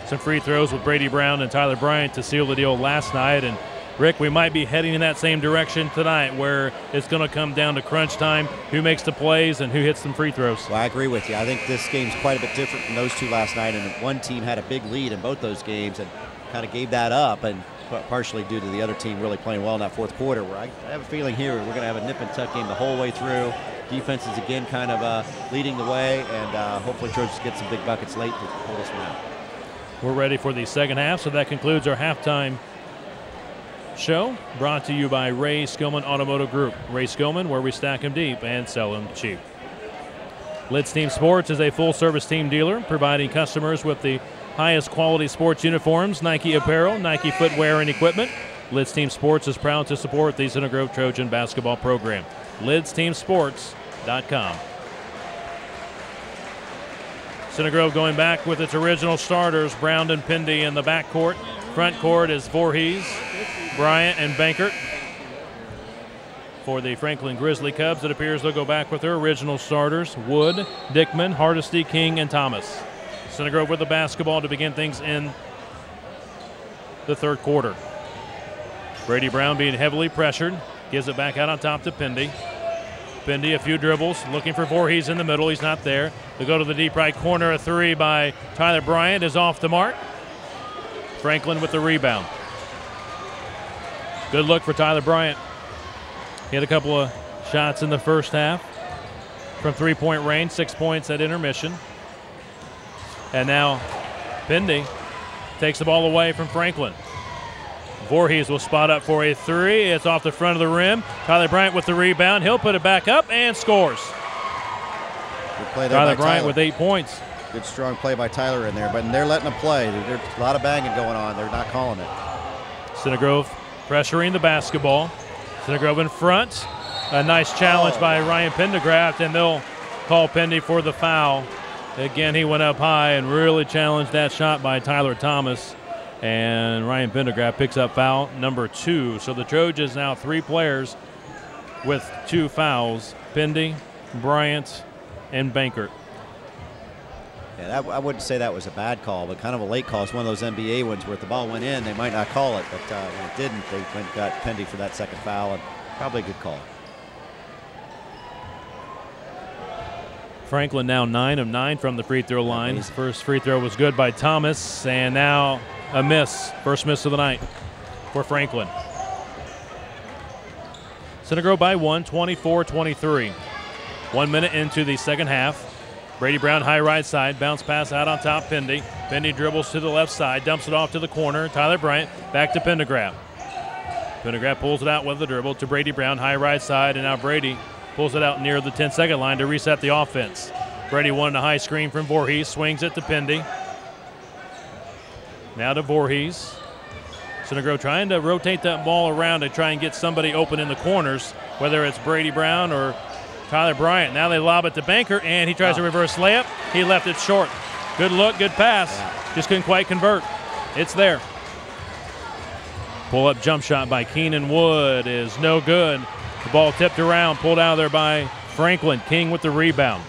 some free throws with Brady Brown and Tyler Bryant to seal the deal last night. And Rick, we might be heading in that same direction tonight, where it's going to come down to crunch time, who makes the plays and who hits some free throws. Well, I agree with you. I think this game's quite a bit different from those two last night, and one team had a big lead in both those games and kind of gave that up, and partially due to the other team really playing well in that fourth quarter, where I have a feeling here we're going to have a nip and tuck game the whole way through. Defense is again kind of leading the way, and hopefully Trojans get some big buckets late to pull this one out. We're ready for the second half, so that concludes our halftime show, brought to you by Ray Skillman Automotive Group. Ray Skillman, where we stack them deep and sell them cheap. Lids Team Sports is a full-service team dealer, providing customers with the highest quality sports uniforms, Nike apparel, Nike footwear, and equipment. Lids Team Sports is proud to support the Center Grove Trojan basketball program. LidsTeamSports.com. Center Grove going back with its original starters, Brown and Pindy in the backcourt. Front court is Voorhees, Bryant, and Bankert. For the Franklin Grizzly Cubs, it appears they'll go back with their original starters, Wood, Dickman, Hardesty, King, and Thomas. Center Grove with the basketball to begin things in the third quarter. Brady Brown being heavily pressured, gives it back out on top to Pindy. Pindy, a few dribbles, looking for Voorhees in the middle. He's not there. They go to the deep right corner. A three by Tyler Bryant is off the mark. Franklin with the rebound. Good look for Tyler Bryant. He had a couple of shots in the first half from three-point range, 6 points at intermission. And now Pindy takes the ball away from Franklin. Voorhees will spot up for a three. It's off the front of the rim. Tyler Bryant with the rebound. He'll put it back up and scores. Good play there Tyler by Bryant Tyler. with 8 points. Good strong play by Tyler in there, but they're letting him play. There's a lot of banging going on. They're not calling it. Center Grove pressuring the basketball. Center Grove in front. A nice challenge by Ryan Pendergraft, and they'll call Pendy for the foul. Again, he went up high and really challenged that shot by Tyler Thomas. And Ryan Pendergraft picks up foul number 2. So the Trojans now 3 players with 2 fouls. Pendy, Bryant, and Bankert. Yeah, I wouldn't say that was a bad call, but kind of a late call. It's one of those NBA ones where if the ball went in, they might not call it. But when it didn't, they went and got Pendy for that second foul, and probably a good call. Franklin now 9 of 9 from the free throw line. His first free throw was good by Thomas, and now a miss. First miss of the night for Franklin. Center Grove by 1, 24-23. 1 minute into the second half. Brady Brown, high right side, bounce pass out on top, Pendy. Pendy dribbles to the left side, dumps it off to the corner. Tyler Bryant back to Pendergraft. Pendergraft pulls it out with the dribble to Brady Brown, high right side, and now Brady pulls it out near the 10-second line to reset the offense. Brady wanted a high screen from Voorhees, swings it to Pendy. Now to Voorhees. Center Grove trying to rotate that ball around to try and get somebody open in the corners, whether it's Brady Brown or Tyler Bryant. Now they lob it to Banker, and he tries a reverse layup. He left it short. Good look, good pass. Just couldn't quite convert. It's there. Pull-up jump shot by Keenan Wood is no good. The ball tipped around, pulled out of there by Franklin. King with the rebound.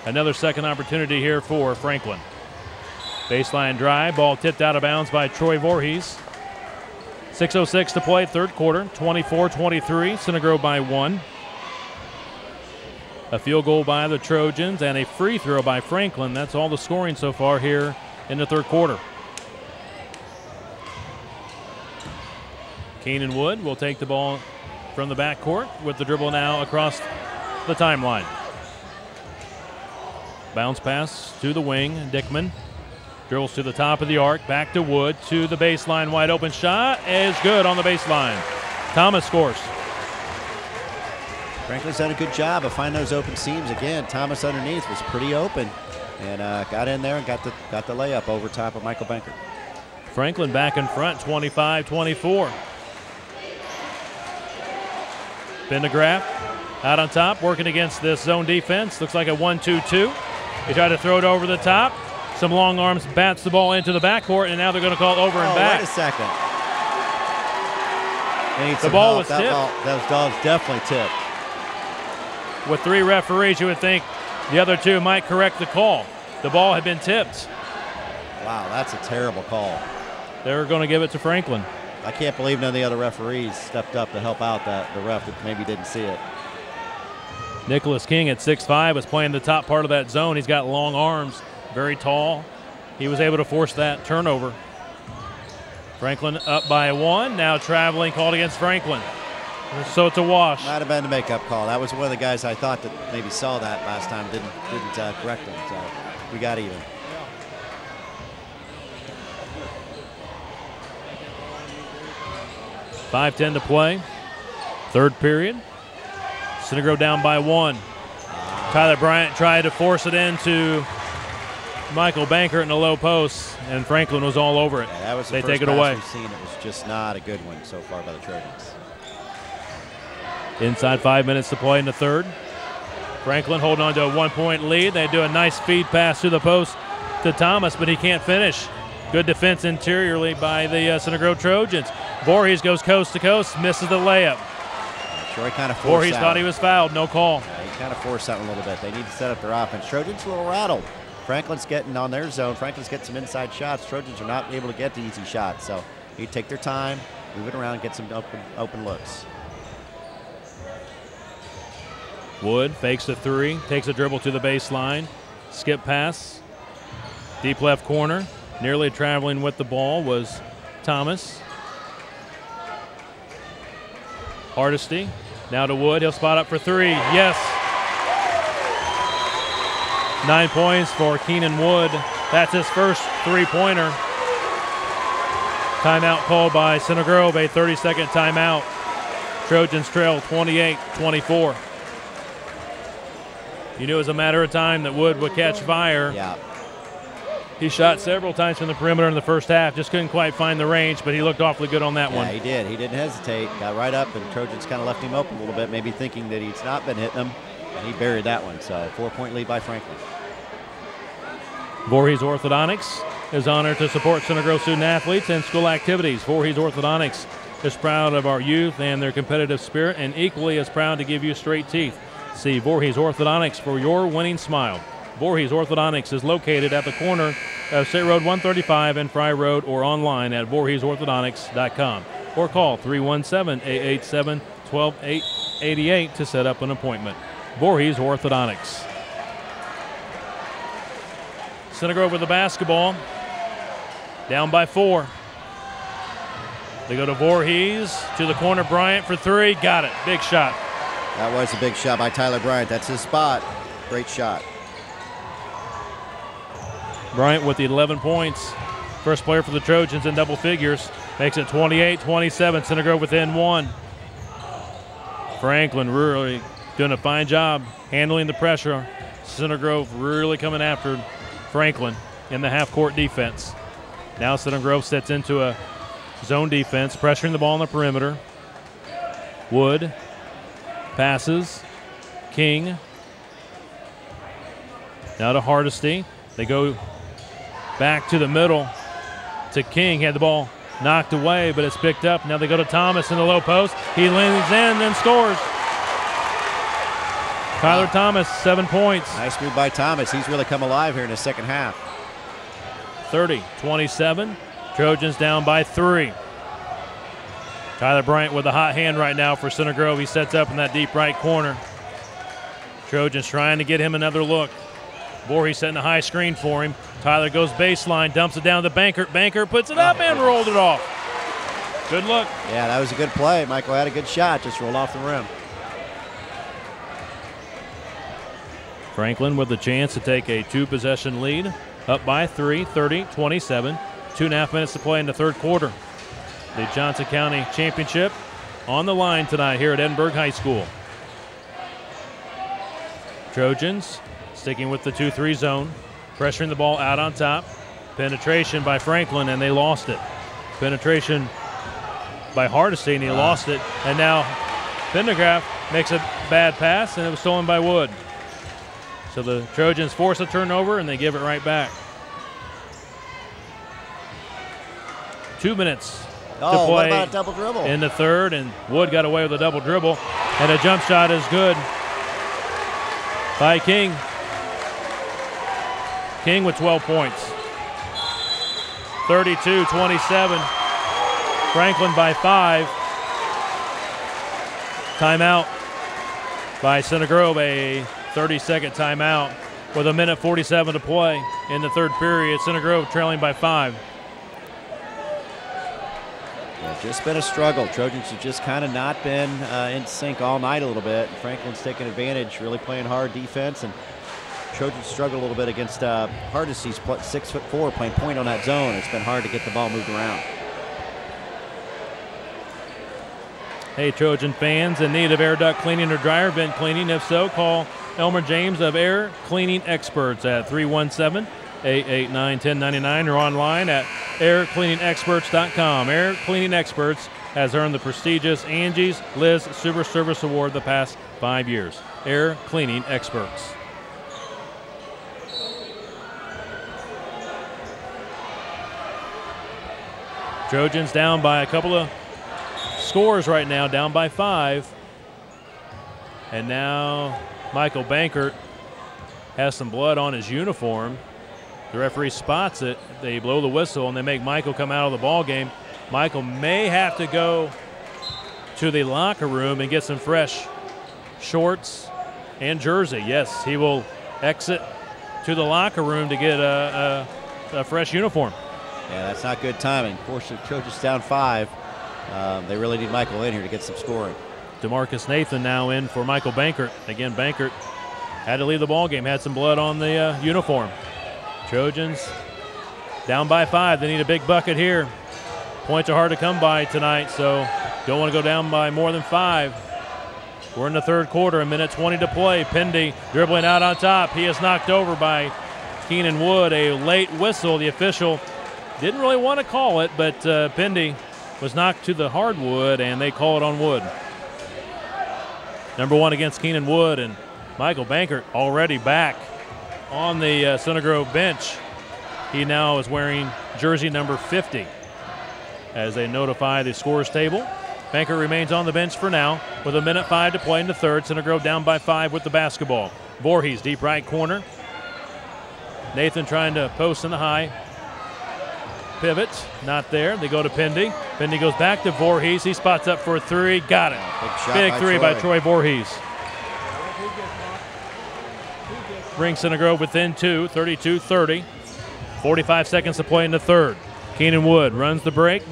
Another second opportunity here for Franklin. Baseline drive, ball tipped out of bounds by Troy Voorhees. 6:06 to play, third quarter, 24-23, Center Grove by 1. A field goal by the Trojans and a free throw by Franklin. That's all the scoring so far here in the third quarter. Keenan Wood will take the ball from the backcourt with the dribble now across the timeline. Bounce pass to the wing, Dickman. Drills to the top of the arc, back to Wood, to the baseline, wide open shot is good on the baseline. Thomas scores. Franklin's done a good job of finding those open seams. Again, Thomas underneath was pretty open and got in there and got the layup over top of Michael Banker. Franklin back in front, 25-24. Pendergraft out on top, working against this zone defense. Looks like a 1-2-2. They try to throw it over the top. Some long arms bats the ball into the backcourt, and now they're going to call over and back. Wait a second. The ball was tipped. Those dogs definitely tipped. With 3 referees, you would think the other 2 might correct the call. The ball had been tipped. Wow, that's a terrible call. They're going to give it to Franklin. I can't believe none of the other referees stepped up to help out the ref that maybe didn't see it. Nicholas King at 6'5" was playing the top part of that zone. He's got long arms, very tall. He was able to force that turnover. Franklin up by 1. Now traveling called against Franklin. So it's a wash. Might have been a makeup call. That was one of the guys I thought that maybe saw that last time, didn't correct him. So we got even. 5:10 to play. 3rd period. Center Grove down by 1. Tyler Bryant tried to force it into Michael Bankert in the low post, and Franklin was all over it. Yeah, that was the they first take it pass away. we've seen. It was just not a good one so far by the Trojans. Inside 5 minutes to play in the 3rd. Franklin holding on to a 1-point lead. They do a nice feed pass to the post to Thomas, but he can't finish. Good defense interiorly by the Center Grove Trojans. Voorhees goes coast to coast, misses the layup. Troy kind of forced Voorhees that thought one. he was fouled, no call. Yeah, he kind of forced that one a little bit. They need to set up their offense. Trojans a little rattled. Franklin's getting on their zone. Franklin's getting some inside shots. Trojans are not able to get the easy shots, so they take their time, move it around, get some open looks. Wood fakes the 3, takes a dribble to the baseline, skip pass, deep left corner. Nearly traveling with the ball was Thomas. Hardesty now to Wood. He'll spot up for 3. Yes. 9 points for Keenan Wood. That's his first 3-pointer. Timeout called by Center Grove, a 30-second timeout. Trojans trail 28-24. You knew it was a matter of time that Wood would catch fire. Yeah. He shot several times from the perimeter in the first half, just couldn't quite find the range, but he looked awfully good on that one. Yeah, he did. He didn't hesitate. Got right up, and Trojans kind of left him open a little bit, maybe thinking that he's not been hitting them, and he buried that one. So 4-point lead by Franklin. Voorhees Orthodontics is honored to support Center Grove student athletes and school activities. Voorhees Orthodontics is proud of our youth and their competitive spirit, and equally as proud to give you straight teeth. See Voorhees Orthodontics for your winning smile. Voorhees Orthodontics is located at the corner of State Road 135 and Fry Road, or online at VoorheesOrthodontics.com, or call 317-887-1288 to set up an appointment. Voorhees Orthodontics. Center Grove with the basketball, down by 4. They go to Voorhees, to the corner, Bryant for 3, got it, big shot. That was a big shot by Tyler Bryant. That's his spot. Great shot. Bryant with the 11 points. First player for the Trojans in double figures. Makes it 28-27. Center Grove within 1. Franklin really doing a fine job handling the pressure. Center Grove really coming after Franklin in the half-court defense. Now Center Grove sets into a zone defense, pressuring the ball on the perimeter. Wood passes. King. Now to Hardesty. They go back to the middle to King. He had the ball knocked away, but it's picked up. Now they go to Thomas in the low post. He leans in, then scores. Tyler Thomas, 7 points. Nice move by Thomas. He's really come alive here in the second half. 30-27. Trojans down by 3. Tyler Bryant with a hot hand right now for Center Grove. He sets up in that deep right corner. Trojans trying to get him another look. Voorhees setting a high screen for him. Tyler goes baseline, dumps it down to Bankert. Bankert puts it up and rolled it off. Good look. Yeah, that was a good play. Michael had a good shot, just rolled off the rim. Franklin with a chance to take a 2-possession lead. Up by 3, 30-27. 2.5 minutes to play in the 3rd quarter. The Johnson County Championship on the line tonight here at Edinburgh High School. Trojans sticking with the 2-3 zone, pressuring the ball out on top. Penetration by Franklin, and they lost it. Penetration by Hardesty, and he lost it. And now Pendergraft makes a bad pass, and it was stolen by Wood. So the Trojans force a turnover, and they give it right back. 2 minutes to play. What about a double dribble? In the third, and Wood got away with a double dribble, and a jump shot is good by King. King with 12 points. 32-27. Franklin by 5. Timeout by Center Grove, a 30-second timeout with 1:47 to play in the third period. Center Grove trailing by 5. Yeah, just been a struggle. Trojans have just kind of not been in sync all night a little bit. Franklin's taking advantage, really playing hard defense, and Trojans struggle a little bit against Hardesty's 6'4", playing point on that zone. It's been hard to get the ball moved around. Hey, Trojan fans, in need of air duct cleaning or dryer vent cleaning? If so, call Elmer James of Air Cleaning Experts at 317-889-1099 or online at aircleaningexperts.com. Air Cleaning Experts has earned the prestigious Angie's Liz Super Service Award the past 5 years. Air Cleaning Experts. Trojans down by a couple of scores right now, down by 5. And now Michael Bankert has some blood on his uniform. The referee spots it. They blow the whistle, and they make Michael come out of the ball game. Michael may have to go to the locker room and get some fresh shorts and jersey. Yes, he will exit to the locker room to get a fresh uniform. Yeah, that's not good timing. Fortunately, Trojans down 5. They really need Michael in here to get some scoring. DeMarcus Nathan now in for Michael Bankert. Again, Bankert had to leave the ball game, had some blood on the uniform. Trojans down by 5. They need a big bucket here. Points are hard to come by tonight, so don't want to go down by more than 5. We're in the third quarter, 1:20 to play. Pendy dribbling out on top. He is knocked over by Keenan Wood. A late whistle. The official didn't really want to call it, but Pendy was knocked to the hardwood, and they call it on Wood. Number 1 against Keenan Wood, and Michael Bankert already back on the Center Grove bench. He now is wearing jersey number 50 as they notify the scores table. Bankert remains on the bench for now with 1:05 to play in the third. Center Grove down by 5 with the basketball. Voorhees, deep right corner. Nathan trying to post in the high. Pivot, not there. They go to Pendy. Pendy goes back to Voorhees. He spots up for a 3. Got it. Big three by Troy Voorhees. Brings Center Grove within 2, 32-30. 45 seconds to play in the third. Keenan Wood runs the break.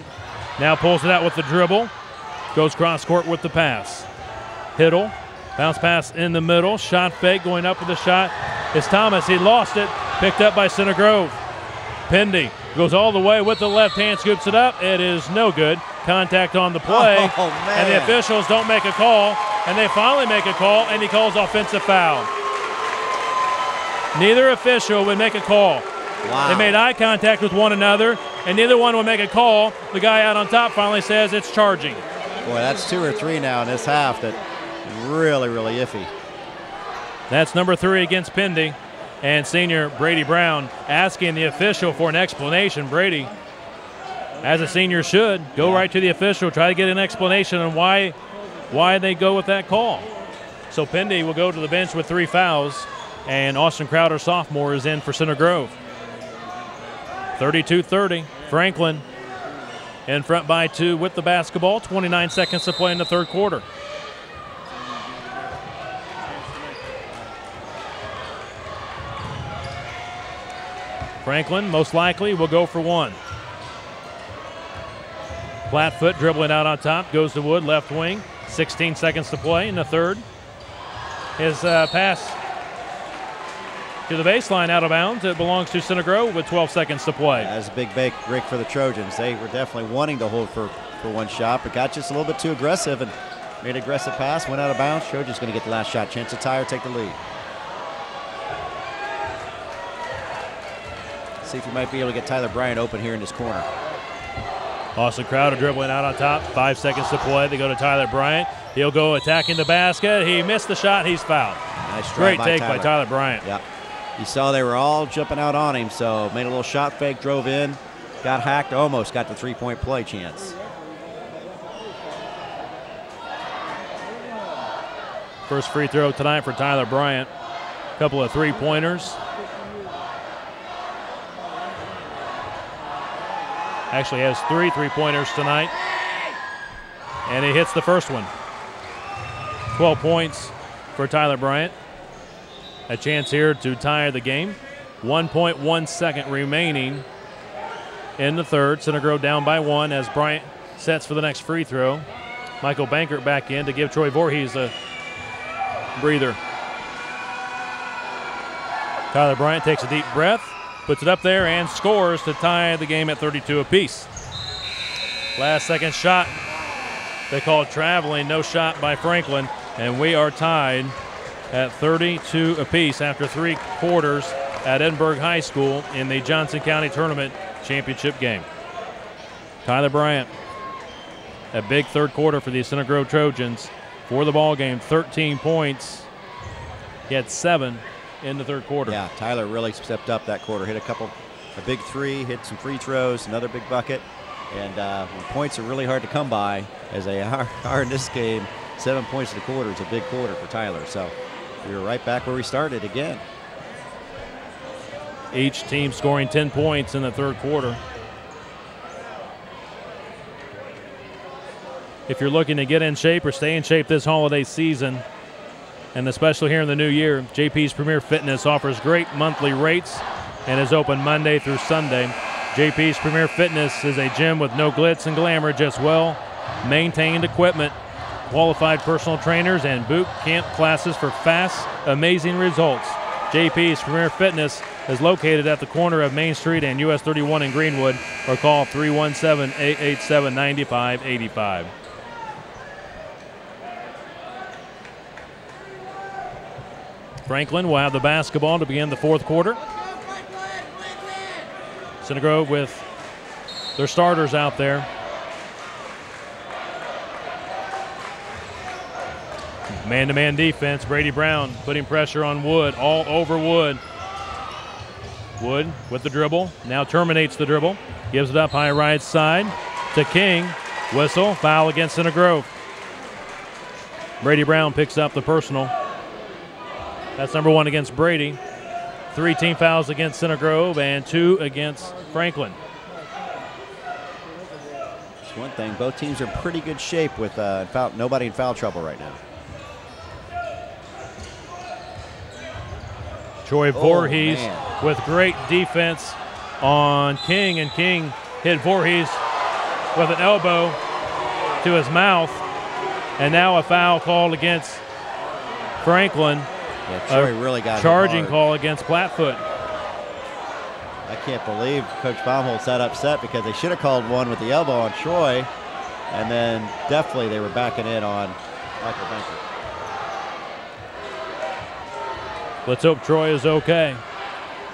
Now pulls it out with the dribble. Goes cross court with the pass. Hiddle. Bounce pass in the middle. Shot fake going up with the shot. It's Thomas. He lost it. Picked up by Center Grove. Pendy goes all the way with the left hand, scoops it up. It is no good. Contact on the play. Oh, man. And the officials don't make a call. And they finally make a call, and he calls offensive foul. Neither official would make a call. Wow. They made eye contact with one another, and neither one would make a call. The guy out on top finally says it's charging. Boy, that's 2 or 3 now in this half that really, really iffy. That's number 3 against Pendy. And senior Brady Brown asking the official for an explanation. Brady, as a senior should, go right to the official, try to get an explanation on why they go with that call. So Pendy will go to the bench with 3 fouls, and Austin Crowder, sophomore, is in for Center Grove. 32-30. Franklin in front by 2 with the basketball. 29 seconds to play in the third quarter. Franklin most likely will go for 1. Flatfoot dribbling out on top, goes to Wood, left wing. 16 seconds to play in the third. His pass to the baseline out of bounds. It belongs to Center Grove with 12 seconds to play. That's a big break for the Trojans. They were definitely wanting to hold for one shot, but got just a little bit too aggressive and made an aggressive pass, went out of bounds. Trojans going to get the last shot. Chance to tie or take the lead. See if we might be able to get Tyler Bryant open here in this corner. Austin Crowder dribbling out on top. 5 seconds to play. They go to Tyler Bryant. He'll go attacking the basket. He missed the shot. He's fouled. Nice Great take by Tyler Bryant. Yeah. You saw they were all jumping out on him, so made a little shot fake, drove in, got hacked, almost got the three-point play chance. First free throw tonight for Tyler Bryant. A couple of three-pointers. Actually has 3 three-pointers tonight. And he hits the first one. 12 points for Tyler Bryant. A chance here to tie the game. 1.1 second remaining in the third. Center Grove down by 1 as Bryant sets for the next free throw. Michael Bankert back in to give Troy Voorhees a breather. Tyler Bryant takes a deep breath, puts it up there, and scores to tie the game at 32 apiece. Last second shot. They call it traveling. No shot by Franklin. And we are tied at 32 apiece after 3 quarters at Edinburgh High School in the Johnson County Tournament Championship game. Tyler Bryant, a big third quarter for the Center Grove Trojans for the ball game. 13 points. He had 7 in the third quarter. Yeah, Tyler really stepped up that quarter. Hit a big 3, hit some free throws, another big bucket. And when points are really hard to come by, as they are in this game, 7 points in the quarter is a big quarter for Tyler. So we were right back where we started again. Each team scoring 10 points in the third quarter. If you're looking to get in shape or stay in shape this holiday season, and especially here in the new year, JP's Premier Fitness offers great monthly rates and is open Monday through Sunday. JP's Premier Fitness is a gym with no glitz and glamour, just well-maintained equipment, qualified personal trainers, and boot camp classes for fast, amazing results. JP's Premier Fitness is located at the corner of Main Street and US 31 in Greenwood, or call 317-887-9585. Franklin will have the basketball to begin the fourth quarter. Center Grove with their starters out there. Man-to-man defense. Brady Brown putting pressure on Wood, all over Wood. Wood with the dribble, now terminates the dribble. Gives it up high right side to King. Whistle, foul against Center Grove. Brady Brown picks up the personal. That's number 1 against Brady. 3 team fouls against Center Grove and 2 against Franklin. It's one thing, both teams are in pretty good shape with nobody in foul trouble right now. Troy Voorhees with great defense on King, and King hit Voorhees with an elbow to his mouth, and now a foul called against Franklin. Yeah, Troy really got charging call against Plattfoot. I can't believe Coach Baumholt's that upset, because they should have called one with the elbow on Troy, and then definitely they were backing in on Michael Bankert. Let's hope Troy is okay.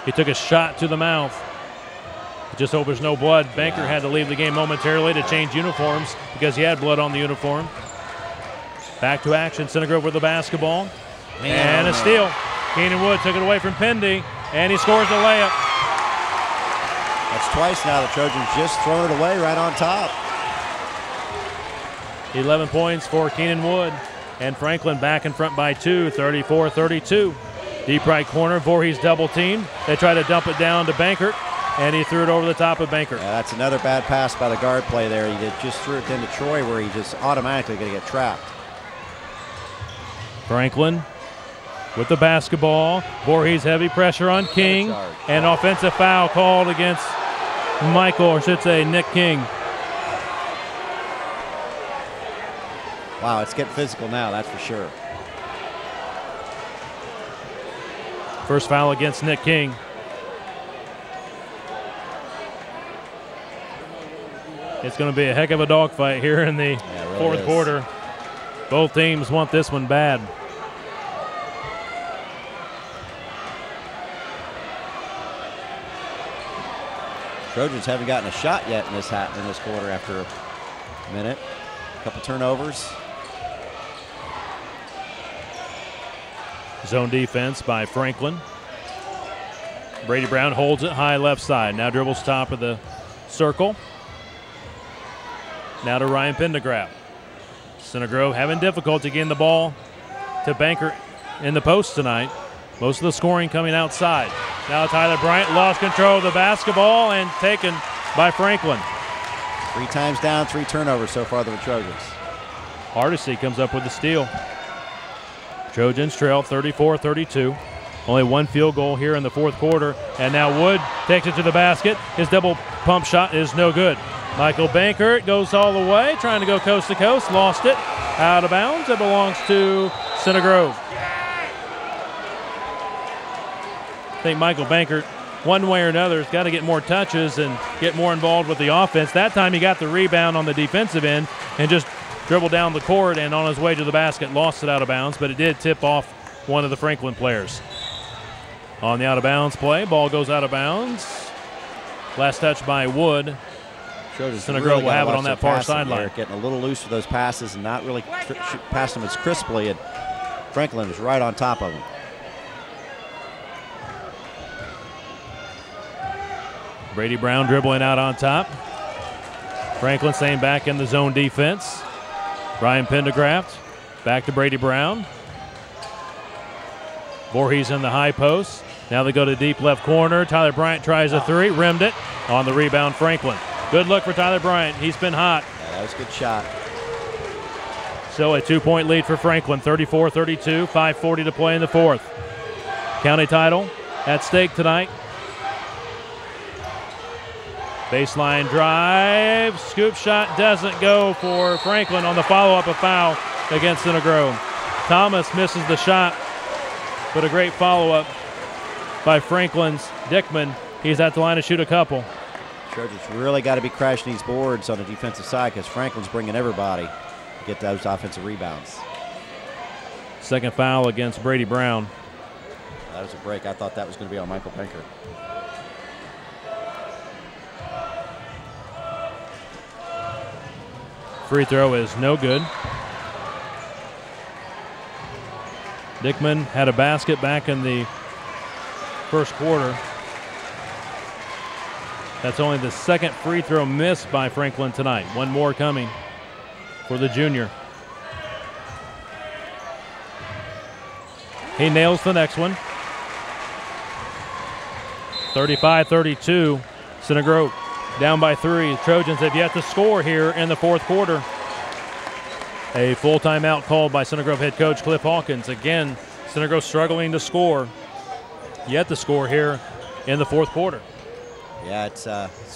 He took a shot to the mouth. Just hope there's no blood. Bankert had to leave the game momentarily to change uniforms because he had blood on the uniform. Back to action. Center Grove with the basketball. And a steal. Keenan Wood took it away from Pendy, and he scores the layup. That's twice now the Trojans just thrown it away right on top. 11 points for Keenan Wood, and Franklin back in front by 2, 34-32. Deep right corner, Voorhees double team. They try to dump it down to Bankert, and he threw it over the top of Bankert. Yeah, that's another bad pass by the guard play there. He just threw it into Troy, where he just automatically going to get trapped. Franklin with the basketball. Voorhees heavy pressure on King, and offensive foul called against Michael, or should say Nick King. Wow, it's getting physical now, that's for sure. First foul against Nick King. It's going to be a heck of a dogfight here in the fourth quarter. Both teams want this one bad. Trojans haven't gotten a shot yet in this quarter after a minute. A couple turnovers. Zone defense by Franklin. Brady Brown holds it high left side. Now dribbles top of the circle. Now to Ryan Pendergraft. Center Grove having difficulty getting the ball to Bankert in the post tonight. Most of the scoring coming outside. Now Tyler Bryant lost control of the basketball and taken by Franklin. 3 times down, 3 turnovers so far for the Trojans. Hardesty comes up with the steal. Trojans trail 34-32. Only 1 field goal here in the fourth quarter. And now Wood takes it to the basket. His double pump shot is no good. Michael Bankert goes all the way, trying to go coast to coast. Lost it. Out of bounds. It belongs to Center Grove. I think Michael Bankert, one way or another, has got to get more touches and get more involved with the offense. That time he got the rebound on the defensive end and just dribbled down the court, and on his way to the basket lost it out of bounds, but it did tip off one of the Franklin players. On the out of bounds play, ball goes out of bounds. Last touch by Wood. Center Grove will have it on that far sideline. Getting a little loose with those passes and not really passing them as crisply, and Franklin was right on top of him. Brady Brown dribbling out on top. Franklin staying back in the zone defense. Ryan Pendergraft back to Brady Brown. Voorhees in the high post. Now they go to deep left corner. Tyler Bryant tries a 3, rimmed it. On the rebound, Franklin. Good look for Tyler Bryant. He's been hot. Yeah, that was a good shot. So a 2-point lead for Franklin, 34-32, 5:40 to play in the fourth. County title at stake tonight. Baseline drive, scoop shot doesn't go for Franklin on the follow-up, a foul against Center Grove. Thomas misses the shot, but a great follow-up by Franklin's Dickman. He's at the line to shoot a couple. Trojans really got to be crashing these boards on the defensive side because Franklin's bringing everybody to get those offensive rebounds. Second foul against Brady Brown. That was a break. I thought that was going to be on Michael Bankert. Free throw is no good. Dickman had a basket back in the first quarter. That's only the second free throw missed by Franklin tonight. One more coming for the junior. He nails the next one. 35-32, Center Grove down by 3. Trojans have yet to score here in the fourth quarter. A full timeout called by Center Grove head coach Cliff Hawkins. Again, Center Grove struggling to score. Yet to score here in the fourth quarter. Yeah, it's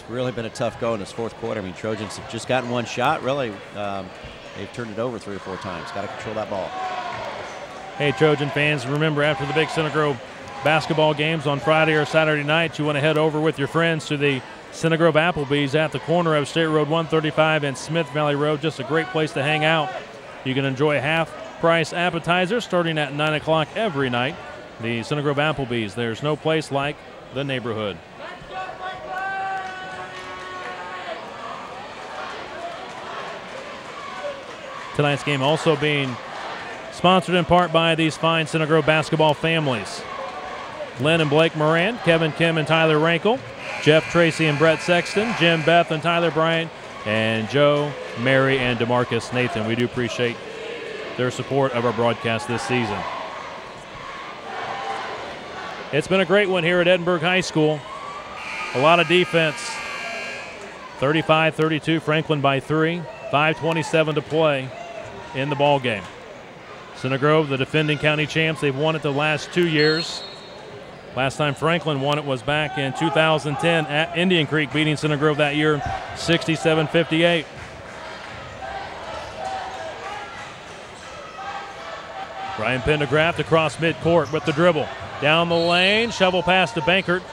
really been a tough go in this fourth quarter. I mean, Trojans have just gotten one shot. Really, they've turned it over 3 or 4 times. Got to control that ball. Hey, Trojan fans, remember after the big Center Grove basketball games on Friday or Saturday nights, you want to head over with your friends to the Center Grove Applebee's at the corner of State Road 135 and Smith Valley Road. Just a great place to hang out. You can enjoy half-price appetizers starting at 9 o'clock every night. The Center Grove Applebee's, there's no place like the neighborhood. Tonight's game also being sponsored in part by these fine Center Grove basketball families. Lynn and Blake Moran, Kevin Kim and Tyler Rankle, Jeff Tracy and Brett Sexton, Jim Beth and Tyler Bryant, and Joe, Mary, and DeMarcus Nathan. We do appreciate their support of our broadcast this season. It's been a great one here at Edinburgh High School. A lot of defense. 35-32, Franklin by 3. 5:27 to play in the ball game. Center Grove, the defending county champs, they've won it the last 2 years. Last time Franklin won it was back in 2010 at Indian Creek, beating Center Grove that year 67-58. Ryan Pendergraft across midcourt with the dribble. Down the lane, shovel pass to Bankert.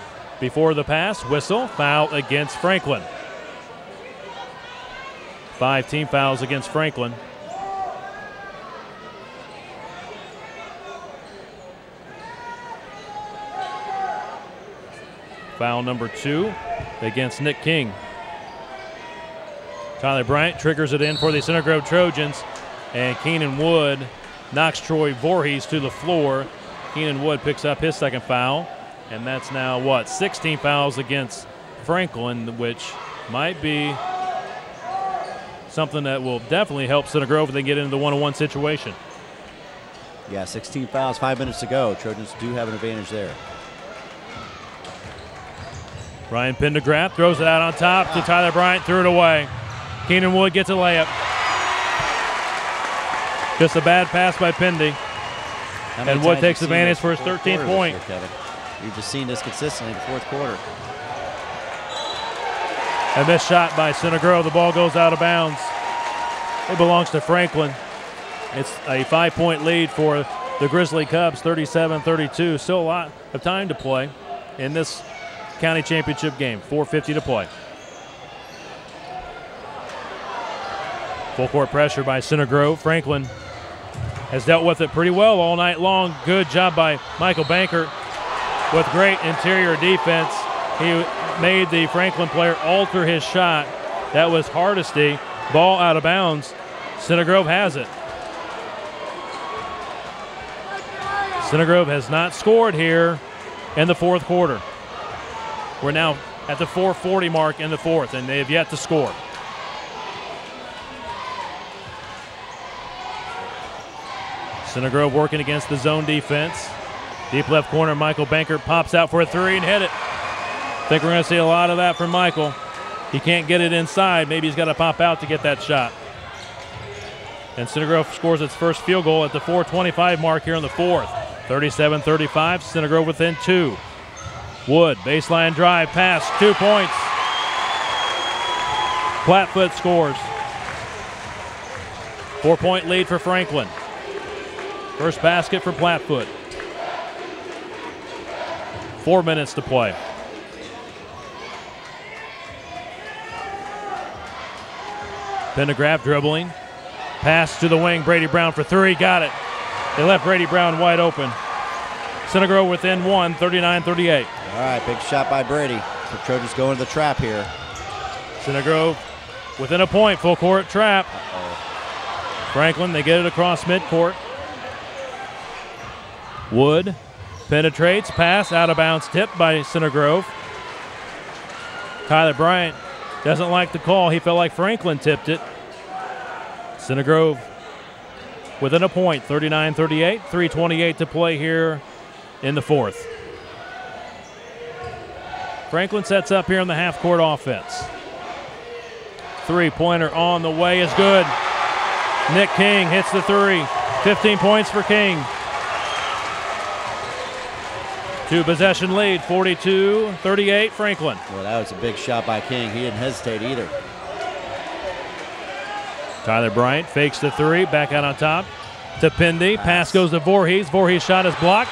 Before the pass, whistle, foul against Franklin. 5 team fouls against Franklin. Foul number 2 against Nick King. Tyler Bryant triggers it in for the Center Grove Trojans, and Keenan Wood knocks Troy Voorhees to the floor Keenan Wood picks up his second foul, and that's now, what, 16 fouls against Franklin, which might be something that will definitely help Center Grove if they get into the one-on-one situation. Yeah, 16 fouls, 5 minutes to go. Trojans do have an advantage there. Ryan Pendergraft throws it out on top to Tyler Bryant, threw it away. Keenan Wood gets a layup. Just a bad pass by Pendy. And Wood takes advantage for his 13th point. You've just seen this consistently in the fourth quarter. A missed shot by Center Grove. The ball goes out of bounds. It belongs to Franklin. It's a 5-point lead for the Grizzly Cubs, 37-32. Still a lot of time to play in this county championship game. 4:50 to play. Full court pressure by Center Grove. Franklin has dealt with it pretty well all night long. Good job by Michael Bankert with great interior defense. He made the Franklin player alter his shot. That was Hardesty. Ball out of bounds. Center Grove has it. Center Grove has not scored here in the fourth quarter. We're now at the 4:40 mark in the fourth, and they have yet to score. Center Grove working against the zone defense. Deep left corner, Michael Bankert pops out for a three and hit it. I think we're going to see a lot of that from Michael. He can't get it inside. Maybe he's got to pop out to get that shot. And Center Grove scores its first field goal at the 4:25 mark here in the fourth. 37-35, Center Grove within 2. Wood, baseline drive, pass, 2 points. Plattfoot scores. 4-point lead for Franklin. First basket for Plattfoot. 4 minutes to play. Pendergraft dribbling. Pass to the wing, Brady Brown for 3, got it. They left Brady Brown wide open. Center Grove within 1, 39-38. All right, big shot by Brady. The Trojans go into the trap here. Center Grove within a point, full court trap. Franklin, they get it across midcourt. Wood penetrates, pass out of bounds, tipped by Center Grove. Tyler Bryant doesn't like the call. He felt like Franklin tipped it. Center Grove within a point, 39-38, 3:28 to play here in the fourth. Franklin sets up here in the half-court offense. Three-pointer on the way is good. Nick King hits the three. 15 points for King. 2-possession lead, 42-38 Franklin. Well, that was a big shot by King. He didn't hesitate either. Tyler Bryant fakes the three, back out on top to Pendy. Pass goes to Voorhees. Voorhees' shot is blocked.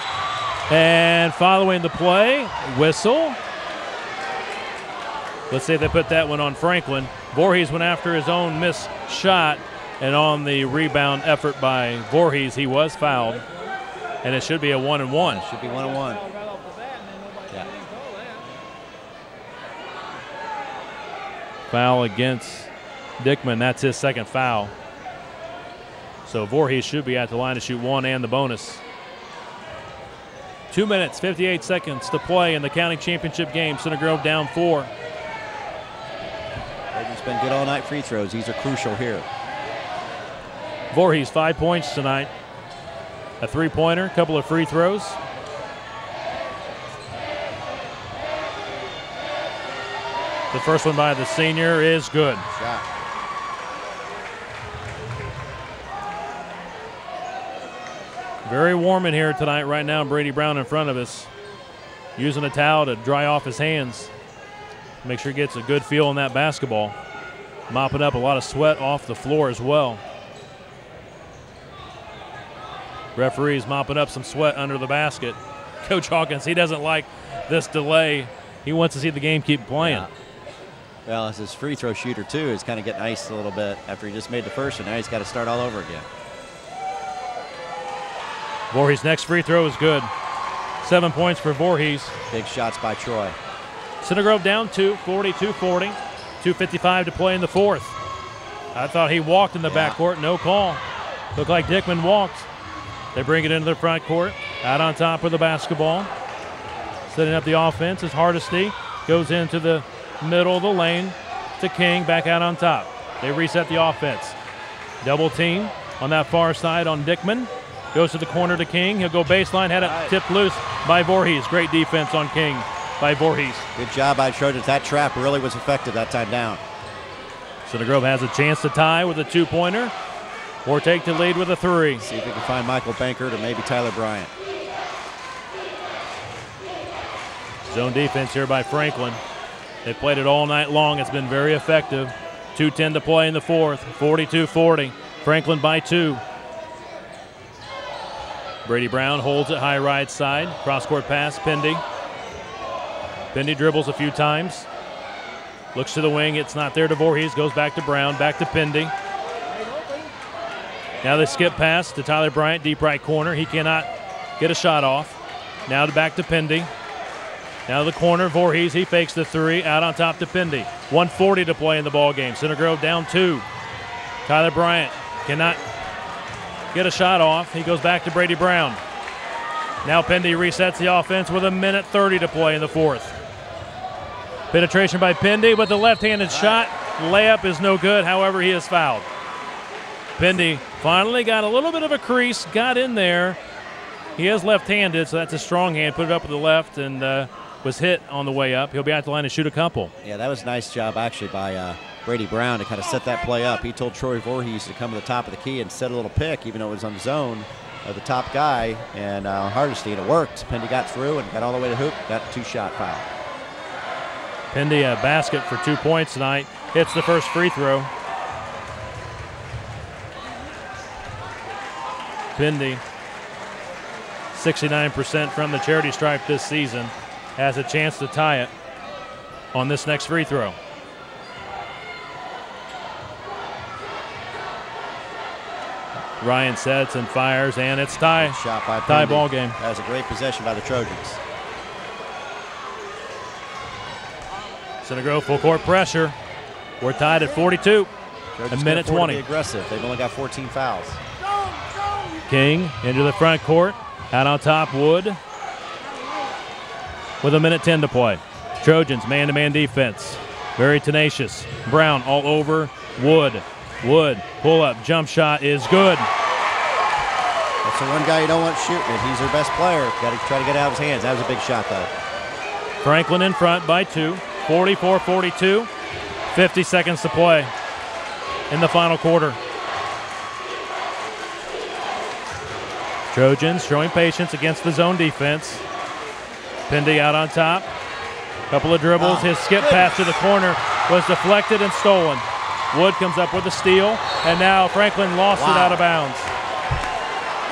And following the play, whistle. Let's see if they put that one on Franklin. Voorhees went after his own missed shot, and on the rebound effort by Voorhees, he was fouled. And it should be a 1-and-1. Should be 1-and-1. Yeah. Foul against Dickman. That's his second foul. So Voorhees should be at the line to shoot one and the bonus. 2 minutes, 58 seconds to play in the county championship game. Center Grove down 4. It's been good all night free throws. These are crucial here. Voorhees 5 points tonight. A three-pointer, a couple of free throws. The first one by the senior is good. Shot. Very warm in here tonight right now. Brady Brown in front of us, using a towel to dry off his hands. Make sure he gets a good feel on that basketball. Mopping up a lot of sweat off the floor as well. Referee's mopping up some sweat under the basket. Coach Hawkins, he doesn't like this delay. He wants to see the game keep playing. Yeah. Well, as his free throw shooter, too, is kind of getting iced a little bit after he just made the first, and now he's got to start all over again. Voorhees' next free throw is good. 7 points for Voorhees. Big shots by Troy. Center Grove down 2, 42-40. 2:55 to play in the fourth. I thought he walked in the backcourt. No call. Looked like Dickman walked. They bring it into the front court. out on top with the basketball. Setting up the offense is Hardesty. Goes into the middle of the lane to King, back out on top. They reset the offense. Double team on that far side on Dickman. Goes to the corner to King. He'll go baseline, had it tipped loose by Voorhees. Great defense on King by Voorhees. Good job by Trojans. That trap really was effective that time down. Center Grove has a chance to tie with a 2-pointer or take the lead with a 3. See if we can find Michael Bankert or maybe Tyler Bryant. Zone defense here by Franklin. They played it all night long. It's been very effective. 2:10 to play in the fourth. 42-40. Franklin by 2. Brady Brown holds it high right side. Cross-court pass, Pendy. Pendy dribbles a few times. Looks to the wing. It's not there to Voorhees. Goes back to Brown. Back to Pendy. Now they skip pass to Tyler Bryant, deep right corner. He cannot get a shot off. Now back to Pendy. Now to the corner, Voorhees. He fakes the 3. Out on top to Pendy. 1:40 to play in the ball game. Center Grove down 2. Tyler Bryant cannot get a shot off. He goes back to Brady Brown. Now Pendy resets the offense with 1:30 to play in the fourth. Penetration by Pendy with the left-handed shot. Layup is no good. However, he is fouled. Pendy finally got a little bit of a crease, got in there. He is left-handed, so that's a strong hand. Put it up with the left and was hit on the way up. He'll be at the line to shoot a couple. Yeah, that was a nice job actually by Brady Brown to kind of set that play up. He told Troy Voorhees to come to the top of the key and set a little pick, even though it was on the zone of the top guy, and Hardesty, and it worked. Pendy got through and got all the way to hoop, got a 2-shot foul. Pendy a basket for 2 points tonight. Hits the first free throw. Pendy, 69% from the charity stripe this season, has a chance to tie it on this next free throw. Ryan sets and fires, and it's tie. Good shot by tie Pendy. Ball game. That was a great possession by the Trojans. Center Grove full court pressure. We're tied at 42. Trojans 1:20. To be aggressive. They've only got 14 fouls. King into the front court. Out on top, Wood. With 1:10 to play. Trojans man-to-man defense. Very tenacious. Brown all over Wood. Wood, pull-up, jump shot is good. That's the one guy you don't want shooting it. He's their best player. Got to try to get it out of his hands. That was a big shot, though. Franklin in front by 2. 44-42. 50 seconds to play in the final quarter. Trojans showing patience against the zone defense. Pendy out on top. Couple of dribbles. His skip pass to the corner was deflected and stolen. Wood comes up with a steal, and now Franklin lost it out of bounds.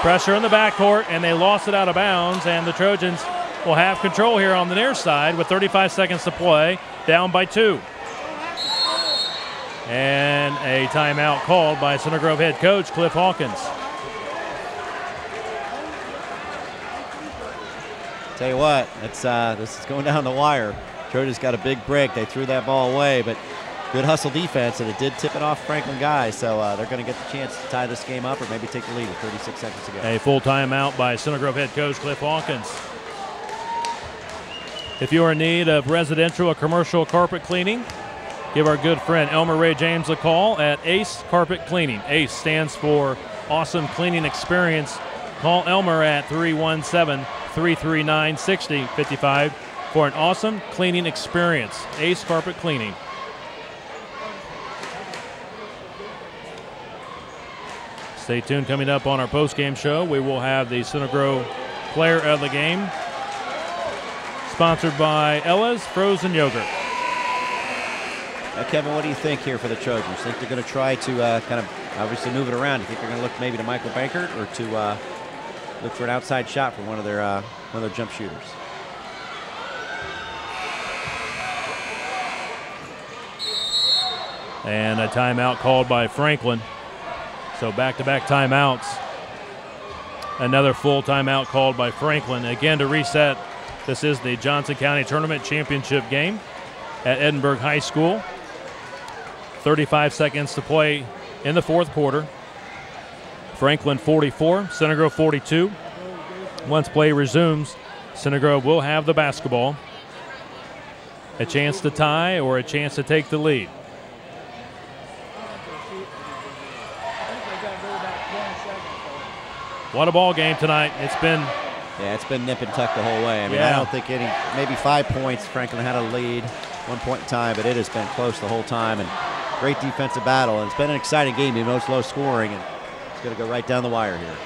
Pressure in the backcourt, and they lost it out of bounds, and the Trojans will have control here on the near side with 35 seconds to play, down by 2. And a timeout called by Center Grove head coach Cliff Hawkins. Tell you what, it's this is going down the wire. Trojans got a big break. They threw that ball away, but good hustle defense, and it did tip it off Franklin guys, so they're going to get the chance to tie this game up or maybe take the lead with 36 seconds to go. A full timeout by Center Grove head coach Cliff Hawkins. If you are in need of residential or commercial carpet cleaning, give our good friend Elmer Ray James a call at Ace Carpet Cleaning. Ace stands for Awesome Cleaning Experience. Call Elmer at 317-339-6055 for an awesome cleaning experience. Ace Carpet Cleaning. Stay tuned. Coming up on our post-game show, we will have the Center Grove player of the game, sponsored by Ella's Frozen Yogurt. Kevin, what do you think here for the Trojans? Think they're going to try to kind of obviously move it around? Do you think they're going to look maybe to Michael Bankert or to look for an outside shot from one of their jump shooters? And a timeout called by Franklin. So back-to-back timeouts. Another full timeout called by Franklin. Again, to reset, this is the Johnson County Tournament Championship game at Edinburgh High School. 35 seconds to play in the fourth quarter. Franklin 44, Center Grove 42. Once play resumes, Center Grove will have the basketball. A chance to tie or a chance to take the lead. What a ball game tonight. It's been nip and tuck the whole way. I mean, I don't think maybe 5 points. Franklin had a lead 1 point in time, but it has been close the whole time, and great defensive battle. And it's been an exciting game, even though it's low scoring, and it's going to go right down the wire here.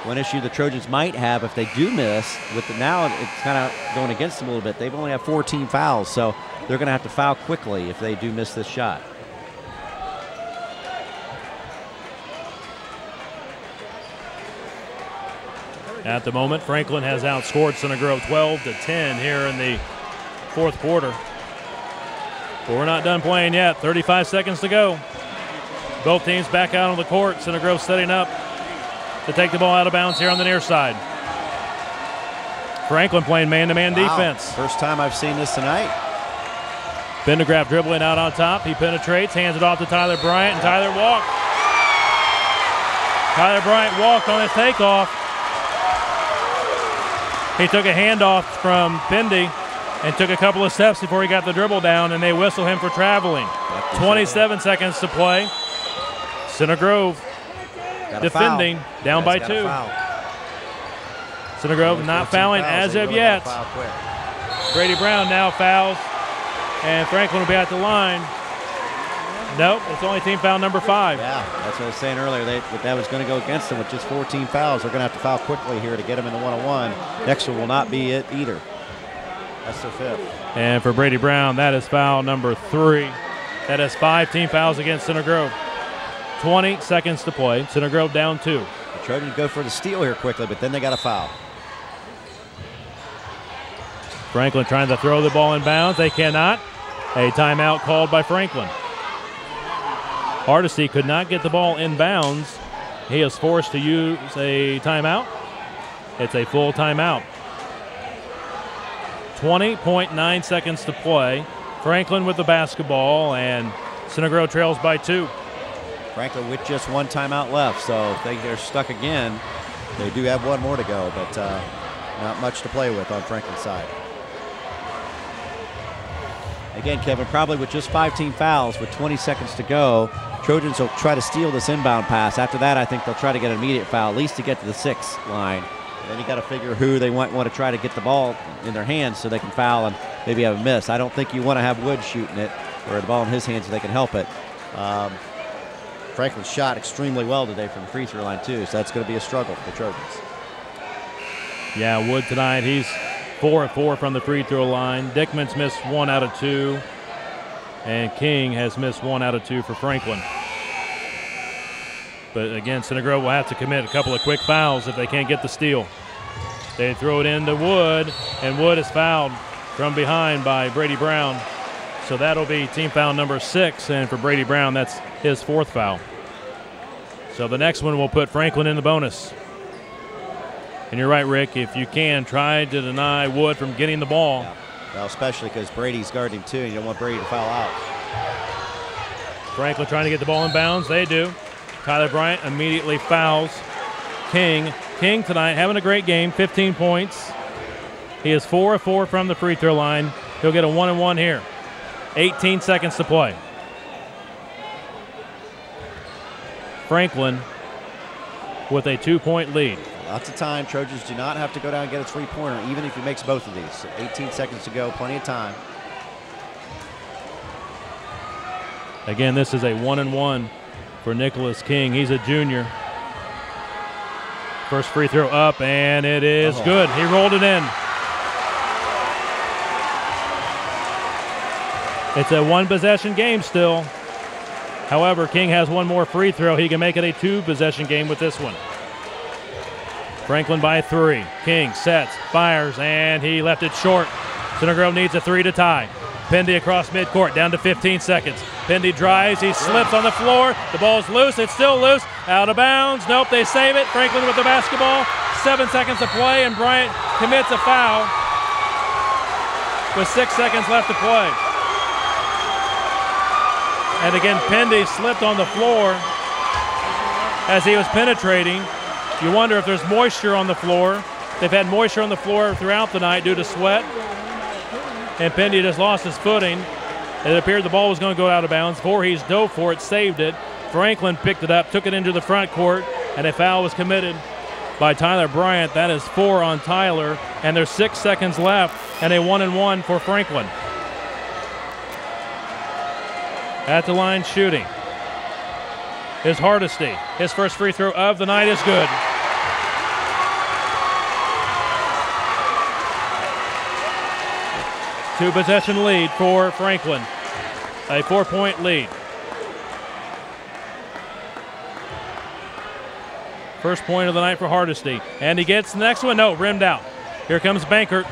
One issue the Trojans might have if they do miss, now it's kind of going against them a little bit. They've only have 14 fouls, so they're going to have to foul quickly if they do miss this shot. At the moment, Franklin has outscored Center Grove 12-10 here in the fourth quarter. But we're not done playing yet. 35 seconds to go. Both teams back out on the court. Center Grove setting up to take the ball out of bounds here on the near side. Franklin playing man-to-man defense. First time I've seen this tonight. Pendergraft dribbling out on top. He penetrates, hands it off to Tyler Bryant, and Tyler walked. Tyler Bryant walked on his takeoff. He took a handoff from Pendy and took a couple of steps before he got the dribble down, and they whistle him for traveling. 27 seconds to play. Center Grove defending, down by 2. Center Grove not fouling as of yet. Brady Brown now fouls, and Franklin will be at the line. Nope, it's only team foul number 5. Yeah, that's what I was saying earlier. That was going to go against them with just 14 fouls. They're going to have to foul quickly here to get them in the 1-on-1. Next one will not be it either. That's their 5th. And for Brady Brown, that is foul number 3. That is 5 team fouls against Center Grove. 20 seconds to play. Center Grove down 2. The Trojans go for the steal here quickly, but then they got a foul. Franklin trying to throw the ball in bounds. They cannot. A timeout called by Franklin. Hardesty could not get the ball in bounds. He is forced to use a timeout. It's a full timeout. 20.9 seconds to play. Franklin with the basketball, and Center Grove trails by 2. Franklin with just 1 timeout left, so if they're stuck again, they do have 1 more to go, but not much to play with on Franklin's side. Again, Kevin, probably with just 5 team fouls with 20 seconds to go, Trojans will try to steal this inbound pass. After that, I think they'll try to get an immediate foul, at least to get to the 6 line. And then you got to figure who they want to try to get the ball in their hands so they can foul and maybe have a miss. I don't think you want to have Wood shooting it or the ball in his hands so they can help it. Franklin shot extremely well today from the free throw line too, so that's going to be a struggle for the Trojans. Yeah, Wood tonight, he's 4 of 4 from the free throw line. Dickman's missed 1 out of 2. And King has missed 1 out of 2 for Franklin. But again, Center Grove will have to commit a couple of quick fouls if they can't get the steal. They throw it into Wood, and Wood is fouled from behind by Brady Brown. So that'll be team foul number 6, and for Brady Brown, that's his 4th foul. So the next one will put Franklin in the bonus. And you're right, Rick, if you can, try to deny Wood from getting the ball. Yeah. Well, especially because Brady's guarding too, and you don't want Brady to foul out. Franklin trying to get the ball in bounds. They do. Tyler Bryant immediately fouls King. King tonight having a great game, 15 points. He is 4 of 4 from the free throw line. He'll get a 1-and-1 here. 18 seconds to play. Franklin with a 2-point lead. Lots of time. Trojans do not have to go down and get a 3-pointer, even if he makes both of these. So 18 seconds to go, plenty of time. Again, this is a 1-and-1 for Nicholas King. He's a junior. First free throw up, and it is good. He rolled it in. It's a 1-possession game still. However, King has 1 more free throw. He can make it a 2-possession game with this one. Franklin by 3. King sets, fires, and he left it short. Center Grove needs a 3 to tie. Pendy across midcourt, down to 15 seconds. Pendy drives, he slips on the floor. The ball's loose, it's still loose. Out of bounds, nope, they save it. Franklin with the basketball. 7 seconds to play, and Bryant commits a foul with 6 seconds left to play. And again, Pendy slipped on the floor as he was penetrating. You wonder if there's moisture on the floor. They've had moisture on the floor throughout the night due to sweat. And Pendy just lost his footing. It appeared the ball was going to go out of bounds. Voorhees dove for it, saved it. Franklin picked it up, took it into the front court, and a foul was committed by Tyler Bryant. That is 4 on Tyler, and there's 6 seconds left, and a 1-and-1 for Franklin. At the line shooting is Hardesty. His first free throw of the night is good. Two-possession lead for Franklin. A 4-point lead. First point of the night for Hardesty. And he gets the next one. No, rimmed out. Here comes Bankert.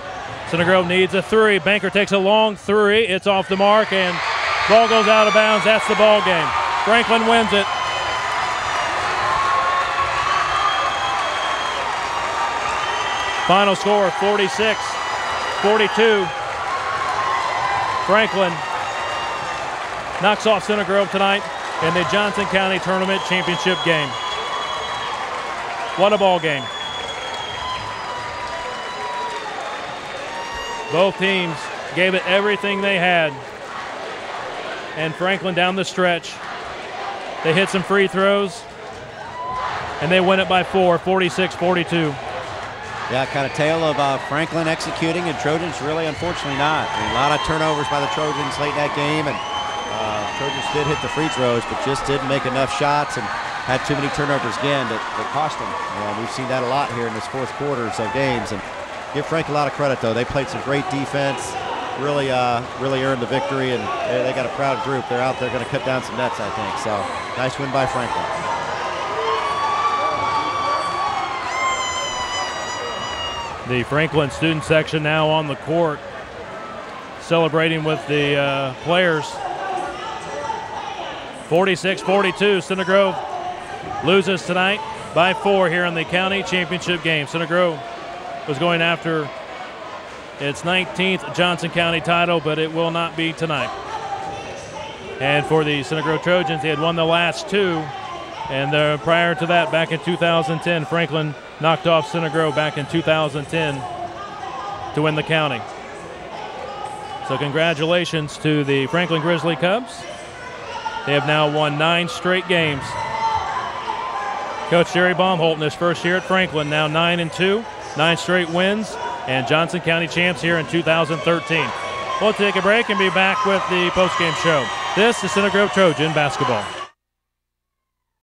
Center Grove needs a three. Bankert takes a long three. It's off the mark, and ball goes out of bounds. That's the ball game. Franklin wins it. Final score, 46-42. Franklin knocks off Center Grove tonight in the Johnson County Tournament Championship game. What a ball game. Both teams gave it everything they had. And Franklin down the stretch. They hit some free throws, and they win it by 4, 46-42. Yeah, kind of tale of Franklin executing and Trojans really unfortunately not. I mean, a lot of turnovers by the Trojans late in that game, and Trojans did hit the free throws, but just didn't make enough shots and had too many turnovers again that cost them. And we've seen that a lot here in this fourth quarters of games. And give Frank a lot of credit, though. They played some great defense, really earned the victory, and they got a proud group. They're out there going to cut down some nets, I think. So nice win by Franklin. The Franklin student section now on the court, celebrating with the players. 46-42, Center Grove loses tonight by 4 here in the county championship game. Center Grove was going after its 19th Johnson County title, but it will not be tonight. And for the Center Grove Trojans, they had won the last 2, and prior to that, back in 2010, Franklin knocked off Center Grove back in 2010 to win the county. So congratulations to the Franklin Grizzly Cubs. They have now won 9 straight games. Coach Jerry Baumholt in his first year at Franklin, now 9-2, 9 straight wins, and Johnson County champs here in 2013. We'll take a break and be back with the postgame show. This is Center Grove Trojan basketball.